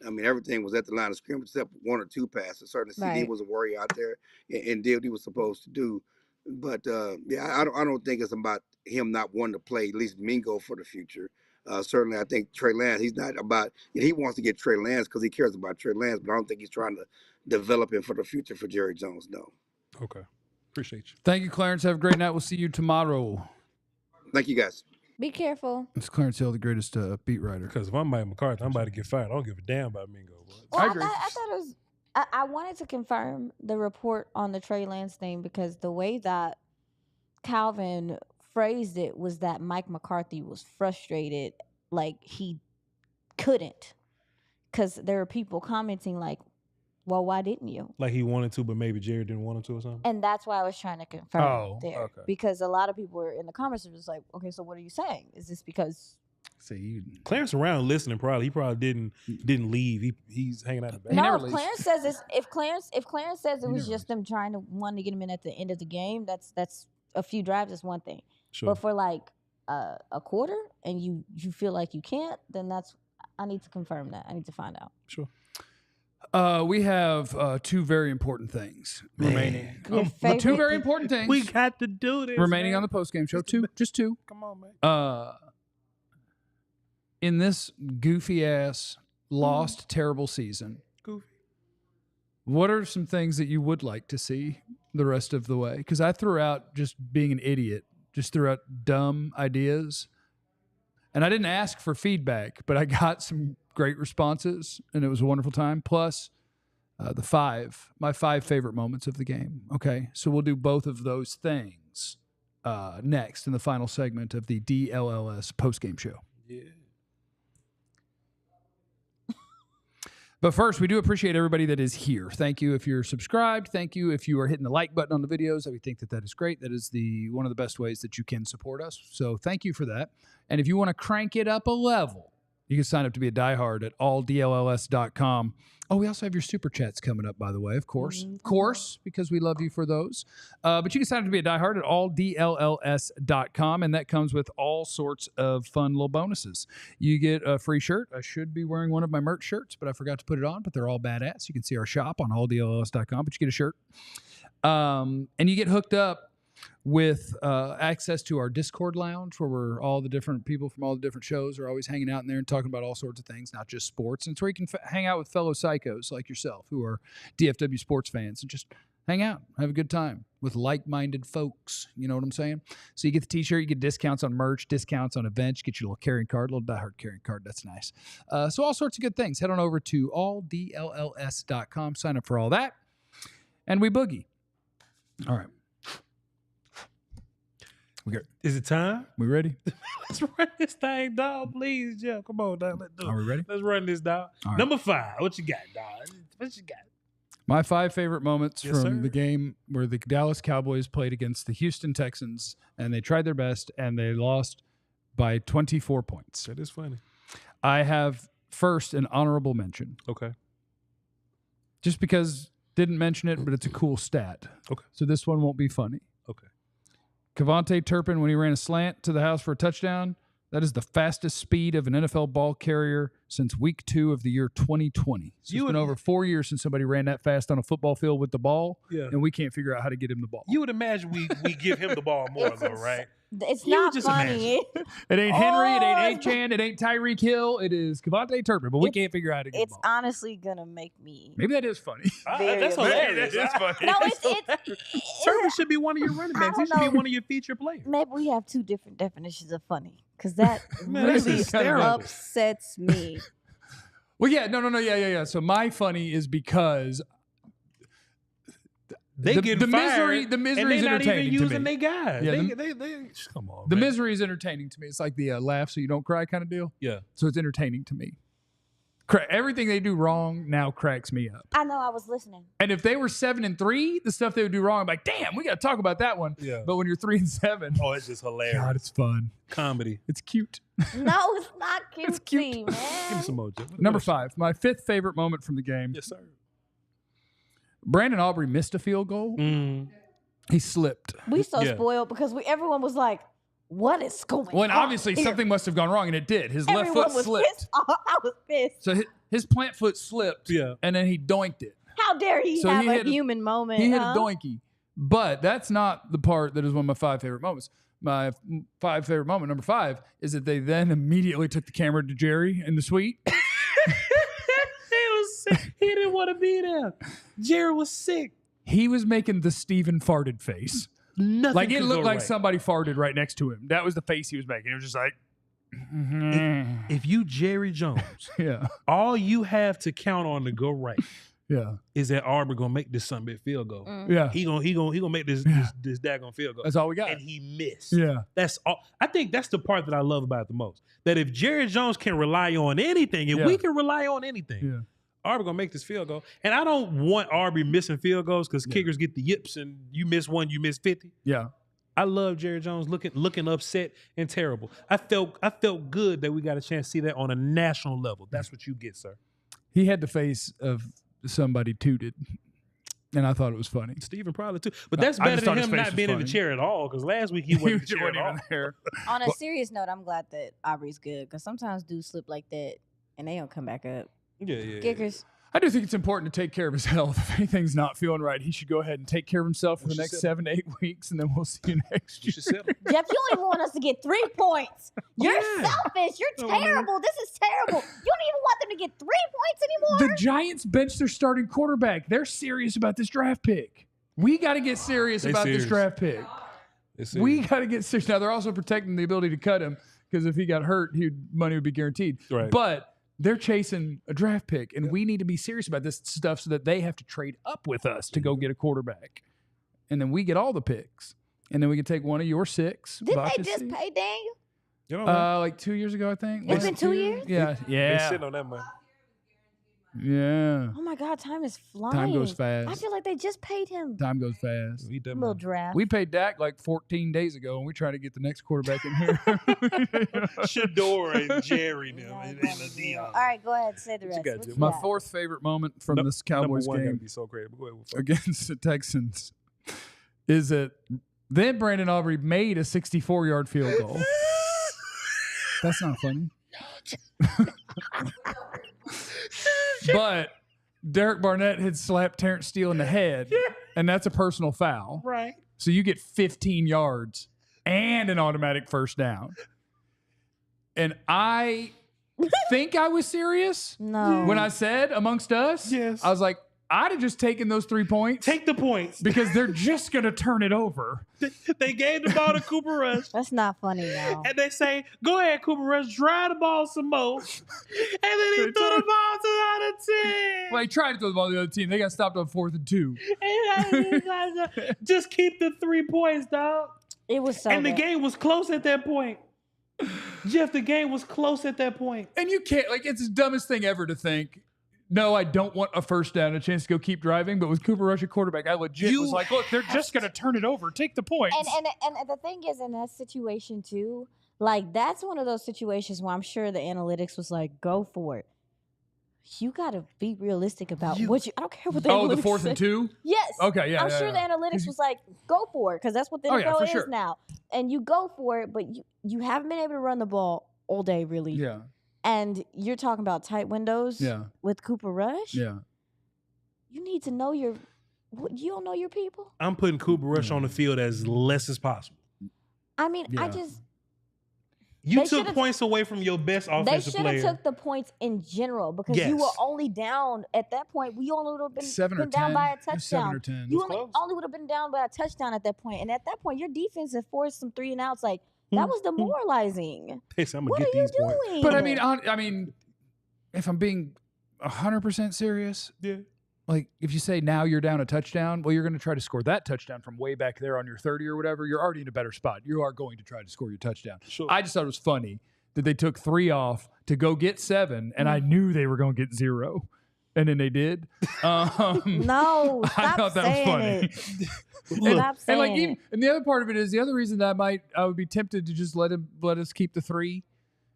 I mean, everything was at the line of scrimmage except 1 or 2 passes. Certainly, CeeDee was a warrior out there and did what he was supposed to do. But I don't think it's about him not wanting to play, at least Mingo, for the future. Certainly, I think Trey Lance, he's not about, he wants to get Trey Lance because he cares about Trey Lance, but I don't think he's trying to develop him for the future for Jerry Jones, no. Okay. Appreciate you. Thank you, Clarence. Have a great night. We'll see you tomorrow. Thank you, guys. Be careful. It's Clarence Hill, the greatest beat writer. Because if I'm Mike McCarthy, I'm about to get fired. I don't give a damn about Mingo. Well, I agree. I thought it was. I wanted to confirm the report on the Trey Lance thing because the way that Calvin phrased it was that Mike McCarthy was frustrated, like he couldn't, because there were people commenting like, well, why didn't you? Like he wanted to, but maybe Jerry didn't want him to or something? And that's why I was trying to confirm there. Okay. Because a lot of people were in the comments were just like, okay, so what are you saying? Is this because... See, Clarence around listening probably. He probably didn't leave. He's hanging out in the back. No, if Clarence says this, if Clarence says it was just them trying to want to get him in at the end of the game, that's a few drives is one thing. Sure. But for like a quarter and you feel like you can't, then I need to confirm that. I need to find out. Sure. We have 2 very important things remaining. 2 very important things. We got to do this. Remaining on the postgame show. 2, just 2. Come on, man. In this goofy ass lost, terrible season. Goofy. What are some things that you would like to see the rest of the way? Because I threw out just being an idiot, just threw out dumb ideas. And I didn't ask for feedback, but I got some great responses, and it was a wonderful time. Plus, my 5 favorite moments of the game. Okay, so we'll do both of those things next in the final segment of the DLLS postgame show. Yeah. But first, we do appreciate everybody that is here. Thank you if you're subscribed. Thank you if you are hitting the like button on the videos. We think that is great. That is one of the best ways that you can support us. So thank you for that. And if you want to crank it up a level, you can sign up to be a diehard at alldlls.com. Oh, we also have your super chats coming up, by the way, of course. Of course, because we love you for those. But you can sign up to be a diehard at alldlls.com, and that comes with all sorts of fun little bonuses. You get a free shirt. I should be wearing one of my merch shirts, but I forgot to put it on, but they're all badass. You can see our shop on alldlls.com, but you get a shirt. And you get hooked up with access to our Discord lounge, where we're all the different people from all the different shows are always hanging out in there and talking about all sorts of things, not just sports. And it's where you can hang out with fellow psychos like yourself who are DFW sports fans and just hang out, have a good time with like-minded folks. You know what I'm saying? So you get the t-shirt, you get discounts on merch, discounts on events, you get your little carrying card, little diehard carrying card. That's nice. So all sorts of good things. Head on over to alldlls.com, sign up for all that, and we boogie. All right. Is it time? We ready? Let's run this thing, dog. Please, Jeff. Come on, dog. Let's do it. Are we ready? Let's run this, dog. Right. Number 5. What you got, dog? What you got? My 5 favorite moments Yes, from sir. the game where the Dallas Cowboys played against the Houston Texans, and they tried their best, and they lost by 24 points. That is funny. I have first an honorable mention. Okay. Just because didn't mention it, but it's a cool stat. Okay. So this one won't be funny. Okay. KaVontae Turpin, when he ran a slant to the house for a touchdown, that is the fastest speed of an NFL ball carrier since week 2 of the year 2020. So it's been over 4 years since somebody ran that fast on a football field with the ball, and we can't figure out how to get him the ball. You would imagine we give him the ball more, though, right? It's not funny. It ain't Henry, it ain't A-Chan, it ain't Tyreek Hill, it is KaVontae Turpin, but we can't figure out how to get the ball. It's honestly going to make me. Maybe that is funny. That's hilarious. That is funny. No, it's Turpin should be one of your running backs. He should be one of your feature players. Maybe we have 2 different definitions of funny, because that Man, this really is terrible. upsets me. Well, yeah, no, yeah. So my funny is because They get the fired, misery and is they're not even entertaining to using me. their guys. Yeah, they come on. The man. misery is entertaining to me. It's like the laugh so you don't cry kind of deal. Yeah. So it's entertaining to me. Everything they do wrong now cracks me up. I know, I was listening. And if they were 7-3, the stuff they would do wrong, I'm like, damn, we got to talk about that one. Yeah. But when you're 3-7, Oh, it's just hilarious. God, it's fun. Comedy. It's cute. No, it's not cutesy, It's cute. man. Give me some more, Jeff. Number 5, my 5th favorite moment from the game. Yes, sir. Brandon Aubrey missed a field goal. He slipped. We so Yeah. spoiled because everyone was like, what is going on? Well, and obviously here? something must have gone wrong, and it did. His Everyone left foot was slipped. pissed off. I was pissed. So his plant foot slipped, Yeah. and then he doinked it. How dare he So have he a hit a- human moment? He hit huh? a doinky. But that's not the part that is one of my 5 favorite moments. My 5 favorite moment, number 5, is that they then immediately took the camera to Jerry in the suite. He didn't want to be there. Jerry was sick. He was making the Steven farted face. Nothing Like it could looked go like right. somebody farted right next to him. That was the face he was making. It was just like, If you Jerry Jones, yeah, all you have to count on to go right yeah, is that Aubrey gonna make this something big field goal. yeah. He gonna make this daggone field goal. That's all we got. And he missed. Yeah. That's all. I think that's the part that I love about it the most. That if Jerry Jones can rely on anything, if Yeah. we can rely on anything, Yeah. Aubrey gonna make this field goal. And I don't want Aubrey missing field goals because kickers get the yips and you miss one, you miss 50. Yeah. I love Jerry Jones looking upset and terrible. I felt good that we got a chance to see that on a national level. That's what you get, sir. He had the face of somebody tooted, and I thought it was funny. Steven probably too. But that's I better just than thought his him face not was being in the funny. chair at all because last week he wasn't in the chair at all. even there. On a serious note, I'm glad that Aubrey's good because sometimes dudes slip like that and they don't come back up. Yeah. Kickers. I do think it's important to take care of his health. If anything's not feeling right, he should go ahead and take care of himself for the next 7 to 8 weeks, and then we'll see you next year. Jeff, you don't even want us to get 3 points. You're selfish. You're terrible. This is terrible. You don't even want them to get 3 points anymore. The Giants benched their starting quarterback. They're serious about this draft pick. We got to get serious about this draft pick. We got to get serious. Now, they're also protecting the ability to cut him because if he got hurt, money would be guaranteed. Right. But they're chasing a draft pick, and we need to be serious about this stuff so that they have to trade up with us to go get a quarterback. And then we get all the picks. And then we can take one of your 6. Didn't they just pay Daniel? You know like 2 years ago, I think. It's been 2 years? Yeah. They're sitting on that money. Yeah. Oh, my God. Time is flying. Time goes fast. I feel like they just paid him. Time goes fast. Little draft. We paid Dak like 14 days ago, and we're trying to get the next quarterback in here. Shador and Jerry now, and Dion. All right, go ahead. Say the rest. What you My got? 4th favorite moment from this Cowboys Number 1 game gotta be so great. Go ahead, against the Texans is that then Brandon Aubrey made a 64-yard field goal. That's not funny. But Derek Barnett had slapped Terrence Steele in the head, and that's a personal foul. Right. So you get 15 yards and an automatic first down. And I think I was serious. No. When I said amongst us, Yes. I was like, I'd have just taken those 3 points. Take the points. Because they're just going to turn it over. They gave the ball to Cooper Rush. That's not funny now. And they say, go ahead, Cooper Rush, drive the ball some more. And then he threw the ball to the other team. Well, he tried to throw the ball to the other team. They got stopped on 4th and 2. Just keep the 3 points, dog. It was so And the bad. game was close at that point. Jeff, the game was close at that point. And you can't, like, it's the dumbest thing ever to think, no, I don't want a first down, a chance to go keep driving. But with Cooper Rush at quarterback, I legit was like, look, they're just going to turn it over. Take the points. And the thing is, in that situation too, like that's one of those situations where I'm sure the analytics was like, go for it. You got to be realistic about what you. I don't care what the analytics the 4th say. and 2? Yes. Okay, yeah. I'm sure the analytics was like, go for it, because that's what the NFL is sure. now. And you go for it, but you haven't been able to run the ball all day, really. Yeah. And you're talking about tight windows with Cooper Rush? Yeah. You need to know you don't know your people? I'm putting Cooper Rush on the field as less as possible. I mean, Yeah. You took points away from your best offensive player. They should have took the points in general because you were only down at that point. We only would have been down by a touchdown. 7 or 10. You only would have been down by a touchdown at that point. And at that point, your defense had forced some 3 and outs. Like, that was demoralizing. What are you doing? But I mean, if I'm being 100% serious, like if you say now you're down a touchdown, well, you're going to try to score that touchdown from way back there on your 30 or whatever. You're already in a better spot. You are going to try to score your touchdown. Sure. I just thought it was funny that they took 3 off to go get 7, and I knew they were going to get 0. And then they did. No, stop I thought that was funny. Stop saying it. And the other part of it is the other reason that I would be tempted to just let us keep the 3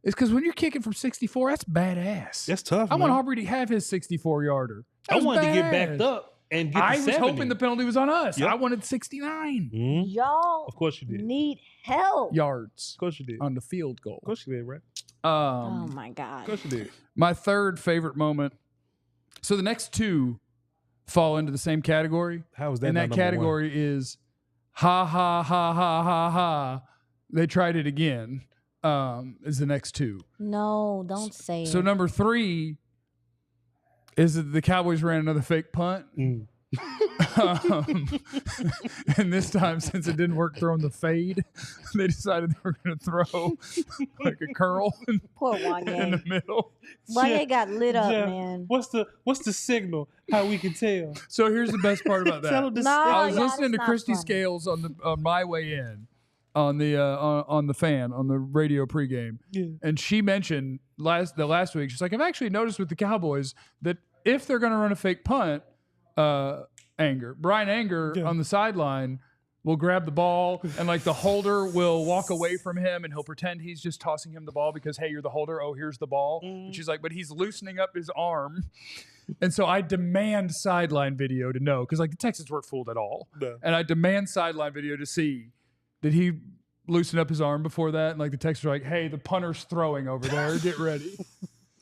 is because when you're kicking from 64, that's badass. That's tough. I want Aubrey to have his 64-yarder. I wanted to get backed up and get. I the was 70. hoping the penalty was on us. Yep. I wanted 69 Y'all Of course you did. need help. yards Of course you did. on the field goal. Of course you did, right? Oh, my God. Of course you did. My third favorite moment. So the next 2 fall into the same category. How was that? And not that number category is ha, ha, ha, ha, ha, ha. They tried it again is the next 2. No, don't say it. So number 3 is that the Cowboys ran another fake punt. Mm. And this time, since it didn't work throwing the fade, they decided they were going to throw like a curl Poor in Wanye. the middle. Wanye got lit up, Jeff, man. What's the signal? How we can tell? So here's the best part about Tell him that. to No, I was yeah, listening to that's not Christy funny. Scales on my way in on the fan on the radio pregame, and she mentioned the last week. She's like, I've actually noticed with the Cowboys that if they're going to run a fake punt, Brian Anger on the sideline will grab the ball and like the holder will walk away from him and he'll pretend he's just tossing him the ball because, hey, you're the holder. Oh, here's the ball. And she's like, but he's loosening up his arm. And so I demand sideline video to know, because like the Texans weren't fooled at all. No. And I demand sideline video to see, did he loosen up his arm before that? And like the Texans were like, hey, the punter's throwing over there. Get ready.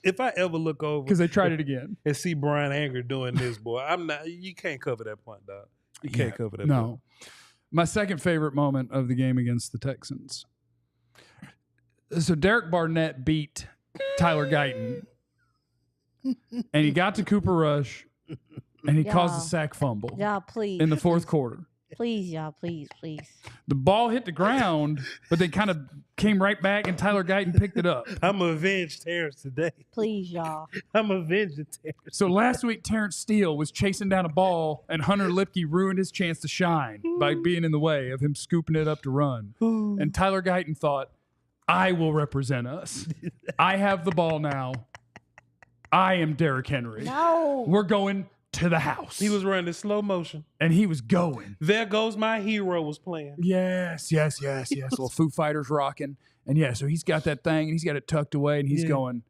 If I ever look over because they tried it again and see Brian Anger doing this, boy, I'm not. You can't cover that punt, dog. You can't cover that. No. My second favorite moment of the game against the Texans. So Derek Barnett beat Tyler Guyton, and he got to Cooper Rush, and he caused a sack fumble. Y'all, please. In the fourth quarter. Please, y'all, please. The ball hit the ground, but they kind of came right back, and Tyler Guyton picked it up. I'm avenged Terrence today. Please, y'all. I'm avenged Terrence. So last week, Terrence Steele was chasing down a ball, and Hunter Lipke ruined his chance to shine by being in the way of him scooping it up to run. And Tyler Guyton thought, I will represent us. I have the ball now. I am Derrick Henry. No. We're going to the house. He was running in slow motion. And he was going. There Goes My Hero was playing. Yes. Little Foo Fighters rocking. And yeah, so he's got that thing, and he's got it tucked away, and he's going,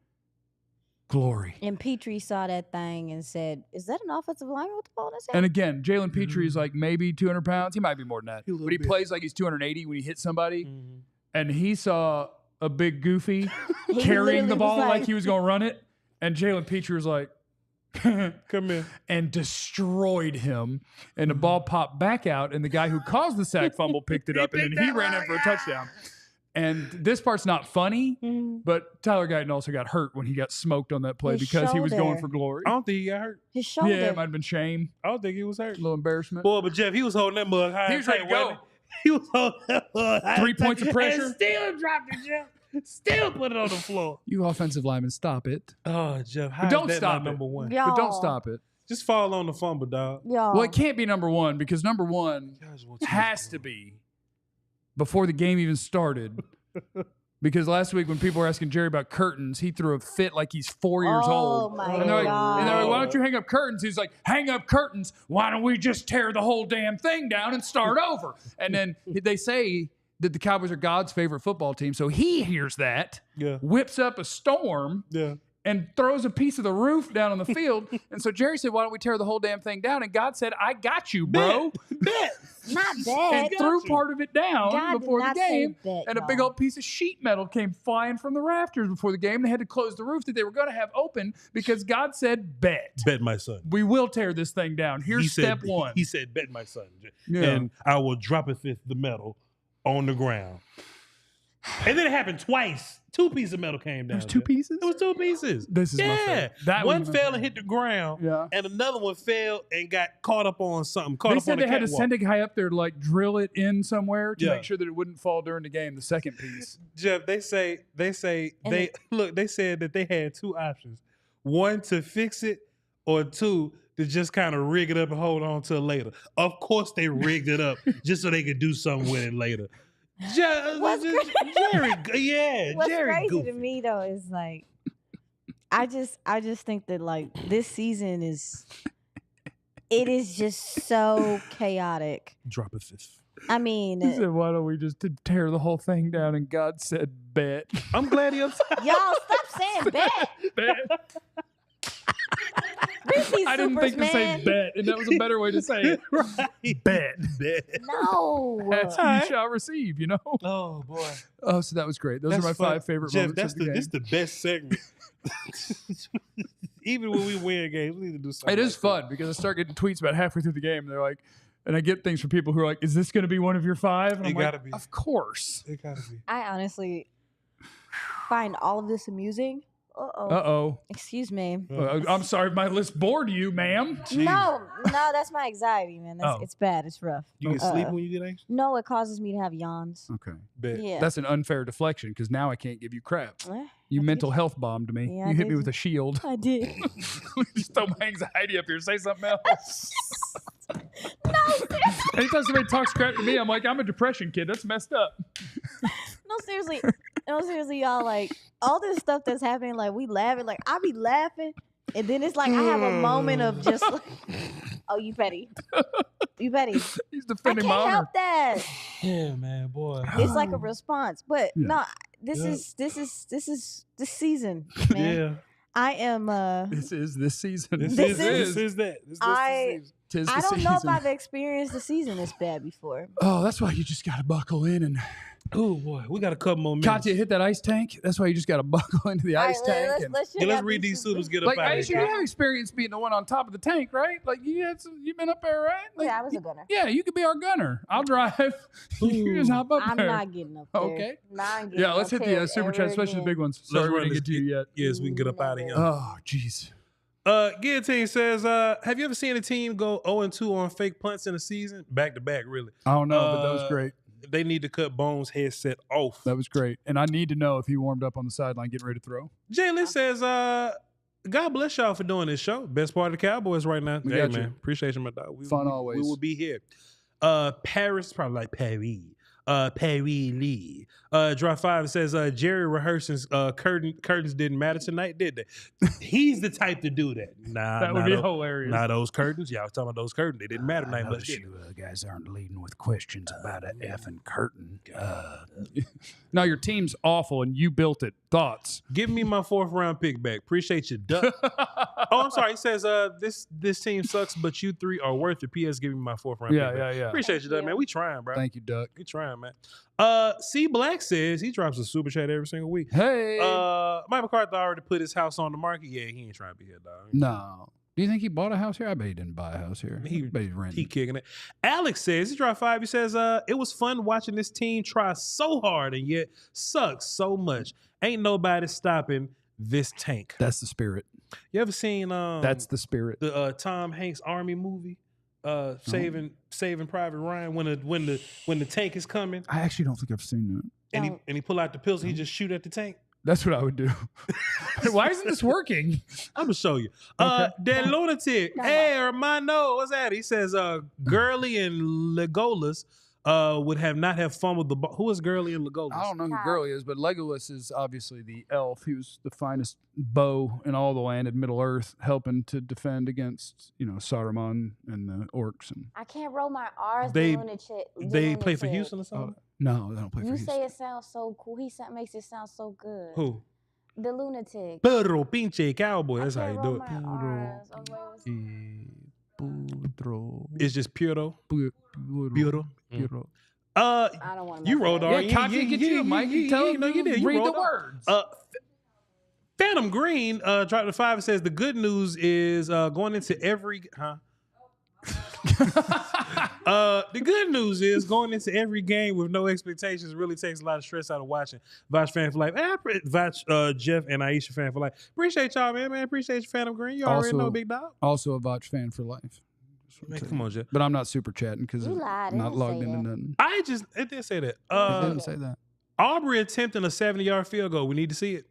glory. And Petrie saw that thing and said, is that an offensive lineman with the ball in his hand? And again, Jalen Petrie is like maybe 200 pounds. He might be more than that. But he plays like he's 280 when he hits somebody. And he saw a big goofy carrying the ball like he was going to run it. And Jalen Petrie was like, come here. And destroyed him. And the ball popped back out, and the guy who caused the sack fumble picked it up, and then he ran in for a touchdown. And this part's not funny, but Tyler Guyton also got hurt when he got smoked on that play because he was going for glory. I don't think he got hurt. His shoulder. Yeah, it might have been shame. I don't think he was hurt. A little embarrassment. Boy, but Jeff, he was holding that mug high. He was ready to go. He was holding that mug high. 3 points of pressure. And still dropped it, Jeff. Still put it on the floor. You offensive linemen, stop it. Oh, Jeff, how But don't is that stop not it. number one? Y'all. But don't stop it. Just fall on the fumble, dog. Y'all. Well, it can't be number one because number one has to be before the game even started. Because last week when people were asking Jerry about curtains, he threw a fit like he's 4 years old. Oh, my And they're God. like, why don't you hang up curtains? He's like, hang up curtains. Why don't we just tear the whole damn thing down and start over? And then they say that the Cowboys are God's favorite football team. So he hears that, whips up a storm, and throws a piece of the roof down on the field. And so Jerry said, why don't we tear the whole damn thing down? And God said, I got you, bro. Bet. Not bad. And threw part of it down God before did the not say game. bet, And a big old piece of sheet metal came flying from the rafters before the game. They had to close the roof that they were going to have open because God said, bet. Bet my son. We will tear this thing down. Here's step one. He said, bet my son. Yeah. And I will drop the metal on the ground. And then it happened twice. 2 pieces of metal came down. There was 2 pieces? It was 2 pieces. This is my favorite. That one was my fell favorite. and hit the ground, and another one fell and got caught up on something. They said they had to send a guy up there to like drill it in somewhere to Yeah. make sure that it wouldn't fall during the game, the second piece. Jeff, they said that they had 2 options. 1 to fix it, or 2 to just kind of rig it up and hold on to it later. Of course they rigged it up just so they could do something with it later. Jerry, What's Jerry crazy goofy. to me though is like, I just think that like this season is just so chaotic. Drop a fifth. I mean, He said, why don't we just tear the whole thing down? And God said, bet. I'm glad he upset. y'all stop saying bet. Bet. Reese's I didn't think to say man. bet, and that was a better way to say it. Right. Bet. No. That's who you shall receive, you know? Oh boy. Oh, so that was great. Those are my fun. 5 favorite Jeff, moments that's of the game. this the best segment. Even when we win games, we need to do something. It is fun because I start getting tweets about halfway through the game. They're like, and I get things from people who are like, is this going to be one of your 5? And It I'm gotta like, be. of course. It gotta be. I honestly find all of this amusing. Uh-oh. Excuse me. I'm sorry if my list bored you, ma'am. No, that's my anxiety, man. It's bad. It's rough. You can sleep when you get anxious? No, it causes me to have yawns. Okay. Bet. Yeah. That's an unfair deflection because now I can't give you crap. Eh, You I mental did. health bombed me. Yeah, I you hit me did. with a shield. I did. Just throw my anxiety up here. Say something else. No, seriously. Anytime somebody talks crap to me, I'm like, I'm a depression kid. That's messed up. No, seriously, y'all. Like all this stuff that's happening, like we laughing. Like I be laughing, and then it's like I have a moment of just like, oh, you petty. You petty. He's I defending can't my honor. help that. Yeah, man, boy. It's like a response, but Yeah. no. This is season, man. Yeah. I am. This is this season. This This is that. This I- the season. Tis the I don't know if season. I've experienced a season this bad before. Oh, that's why you just got to buckle in and Oh boy, we got a couple more minutes. Katya, hit that ice tank. That's why you just got to buckle into the ice tank. Let's let's read these suitors. Get up Like, out of Aisha, you here. have experience being the one on top of the tank, right? Like, you've been up there, right? Like, I was a gunner. Yeah, you could be our gunner. I'll drive. You just hop up I'm there. not getting up there. Okay. Yeah, Let's hit the super chat, especially the big ones. Sorry, we didn't get to you yet. Yes, we can get up out of here. Oh, jeez. Guillotine says, have you ever seen a team go 0-2 on fake punts in a season? Back to back, really. I don't know, but that was great. They need to cut Bones' headset off. That was great. And I need to know if he warmed up on the sideline getting ready to throw. Jalen says, God bless y'all for doing this show. Best part of the Cowboys right now. We got you. Appreciate you, my dog. Fun always. We will be here. Paris, probably like Paris. Paris Lee. Drop 5 says Jerry rehearsing's curtains didn't matter tonight, did they? He's the type to do that. Nah, That would be hilarious. Nah, those curtains. Y'all talking about those curtains? They didn't matter tonight much. Did you guys aren't leading with questions about an effing curtain. No, your team's awful and you built it. Thoughts? Give me my 4th round pick back. Appreciate you, Duck. Oh, I'm sorry. He says this team sucks, but you 3 are worth it. P.S. Give me my 4th round pick back. Yeah. Appreciate you, Duck, man. We trying, bro. Thank you, Duck. We trying, man. C Black says he drops a super chat every single week. Hey. Mike McCarthy already put his house on the market. Yeah, he ain't trying to be here, dog. No. Do you think he bought a house here? I bet he didn't buy a house here. He renting. He kicking it. Alex says, he dropped 5. He says, it was fun watching this team try so hard and yet sucks so much. Ain't nobody stopping this tank. That's the spirit. You ever seen That's the spirit. The Tom Hanks Army movie? Saving Private Ryan when the tank is coming. I actually don't think I've seen that. And he pull out the pistol, he just shoot at the tank. That's what I would do. Why isn't this working? I'm gonna show you. Okay. That lunatic. Hey, Hermano, what's that? He says, Gurley and Legolas would not have fumbled the ball. Who is Gurley and Legolas? I don't know who Gurley is, but Legolas is obviously the elf. He was the finest bow in all the land in Middle Earth, helping to defend against, Saruman and the orcs. And I can't roll my R's. They They play for Houston or something? no, they don't play for You Houston. say it sounds so cool. He makes it sound so good. Who? The lunatic. Pedro Pinche Cowboy. That's I how can't you roll do it. my R's. I'm like, It's just Puro. Puro. Puro. I don't want to. You rolled on. Yeah, Katya, get you, Mike. You tell him you did. You read the rolled on. words. Phantom Green dropped the 5 and says the good news is going into every the good news is going into every game with no expectations really takes a lot of stress out of watching. Vouch fan for life. Vouch Jeff and Aisha fan for life. Appreciate y'all, man. Appreciate you, Phantom Green. You already know, big dog. Also a Vouch fan for life. Man, come on, Jeff. But I'm not super chatting because You I'm lied. It not didn't logged say into that. nothing. It did say that. It didn't say that. Aubrey attempting a 70-yard field goal. We need to see it.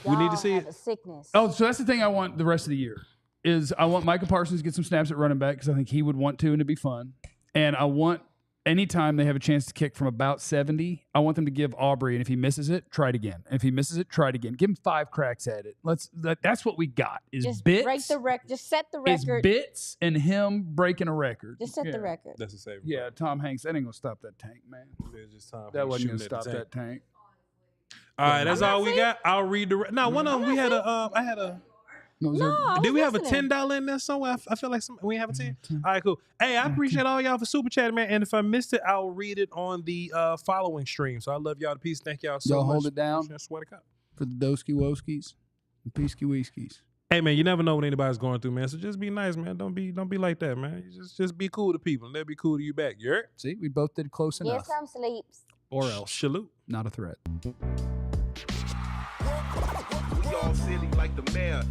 We need to see have it. A sickness. Oh, so that's the thing I want the rest of the year is I want Micah Parsons to get some snaps at running back because I think he would want to and it'd be fun. And I want anytime they have a chance to kick from about 70, I want them to give Aubrey, and if he misses it, try it again. And if he misses it, try it again. Give him 5 cracks at it. That's what we got is Just bits. break the record. Just set the Is record. bits and him breaking a record. Just set the record. That's the same. Yeah, Tom Hanks, that ain't gonna stop that tank, man. That wasn't gonna stop that tank. All right, that's I'm all not we saying- got. I'll read the. No, one of them we had a. I had a. No, was No, there- I Did was we have a listening. $10 in there somewhere? I feel like we have a 10. All right, cool. Hey, I appreciate all y'all for super chatting, man. And if I missed it, I'll read it on the following stream. So I love y'all to peace. Thank y'all so Y'all much. hold it down? Swear to God. for the Doski Woskies and Peasky Whiskies. Hey man, you never know what anybody's going through, man. So just be nice, man. Don't be like that, man. You just be cool to people, and they'll be cool to you back. You heard? See, we both did close Get enough. some sleeps. Or else. Salute. Not a threat. We all silly like the mayor.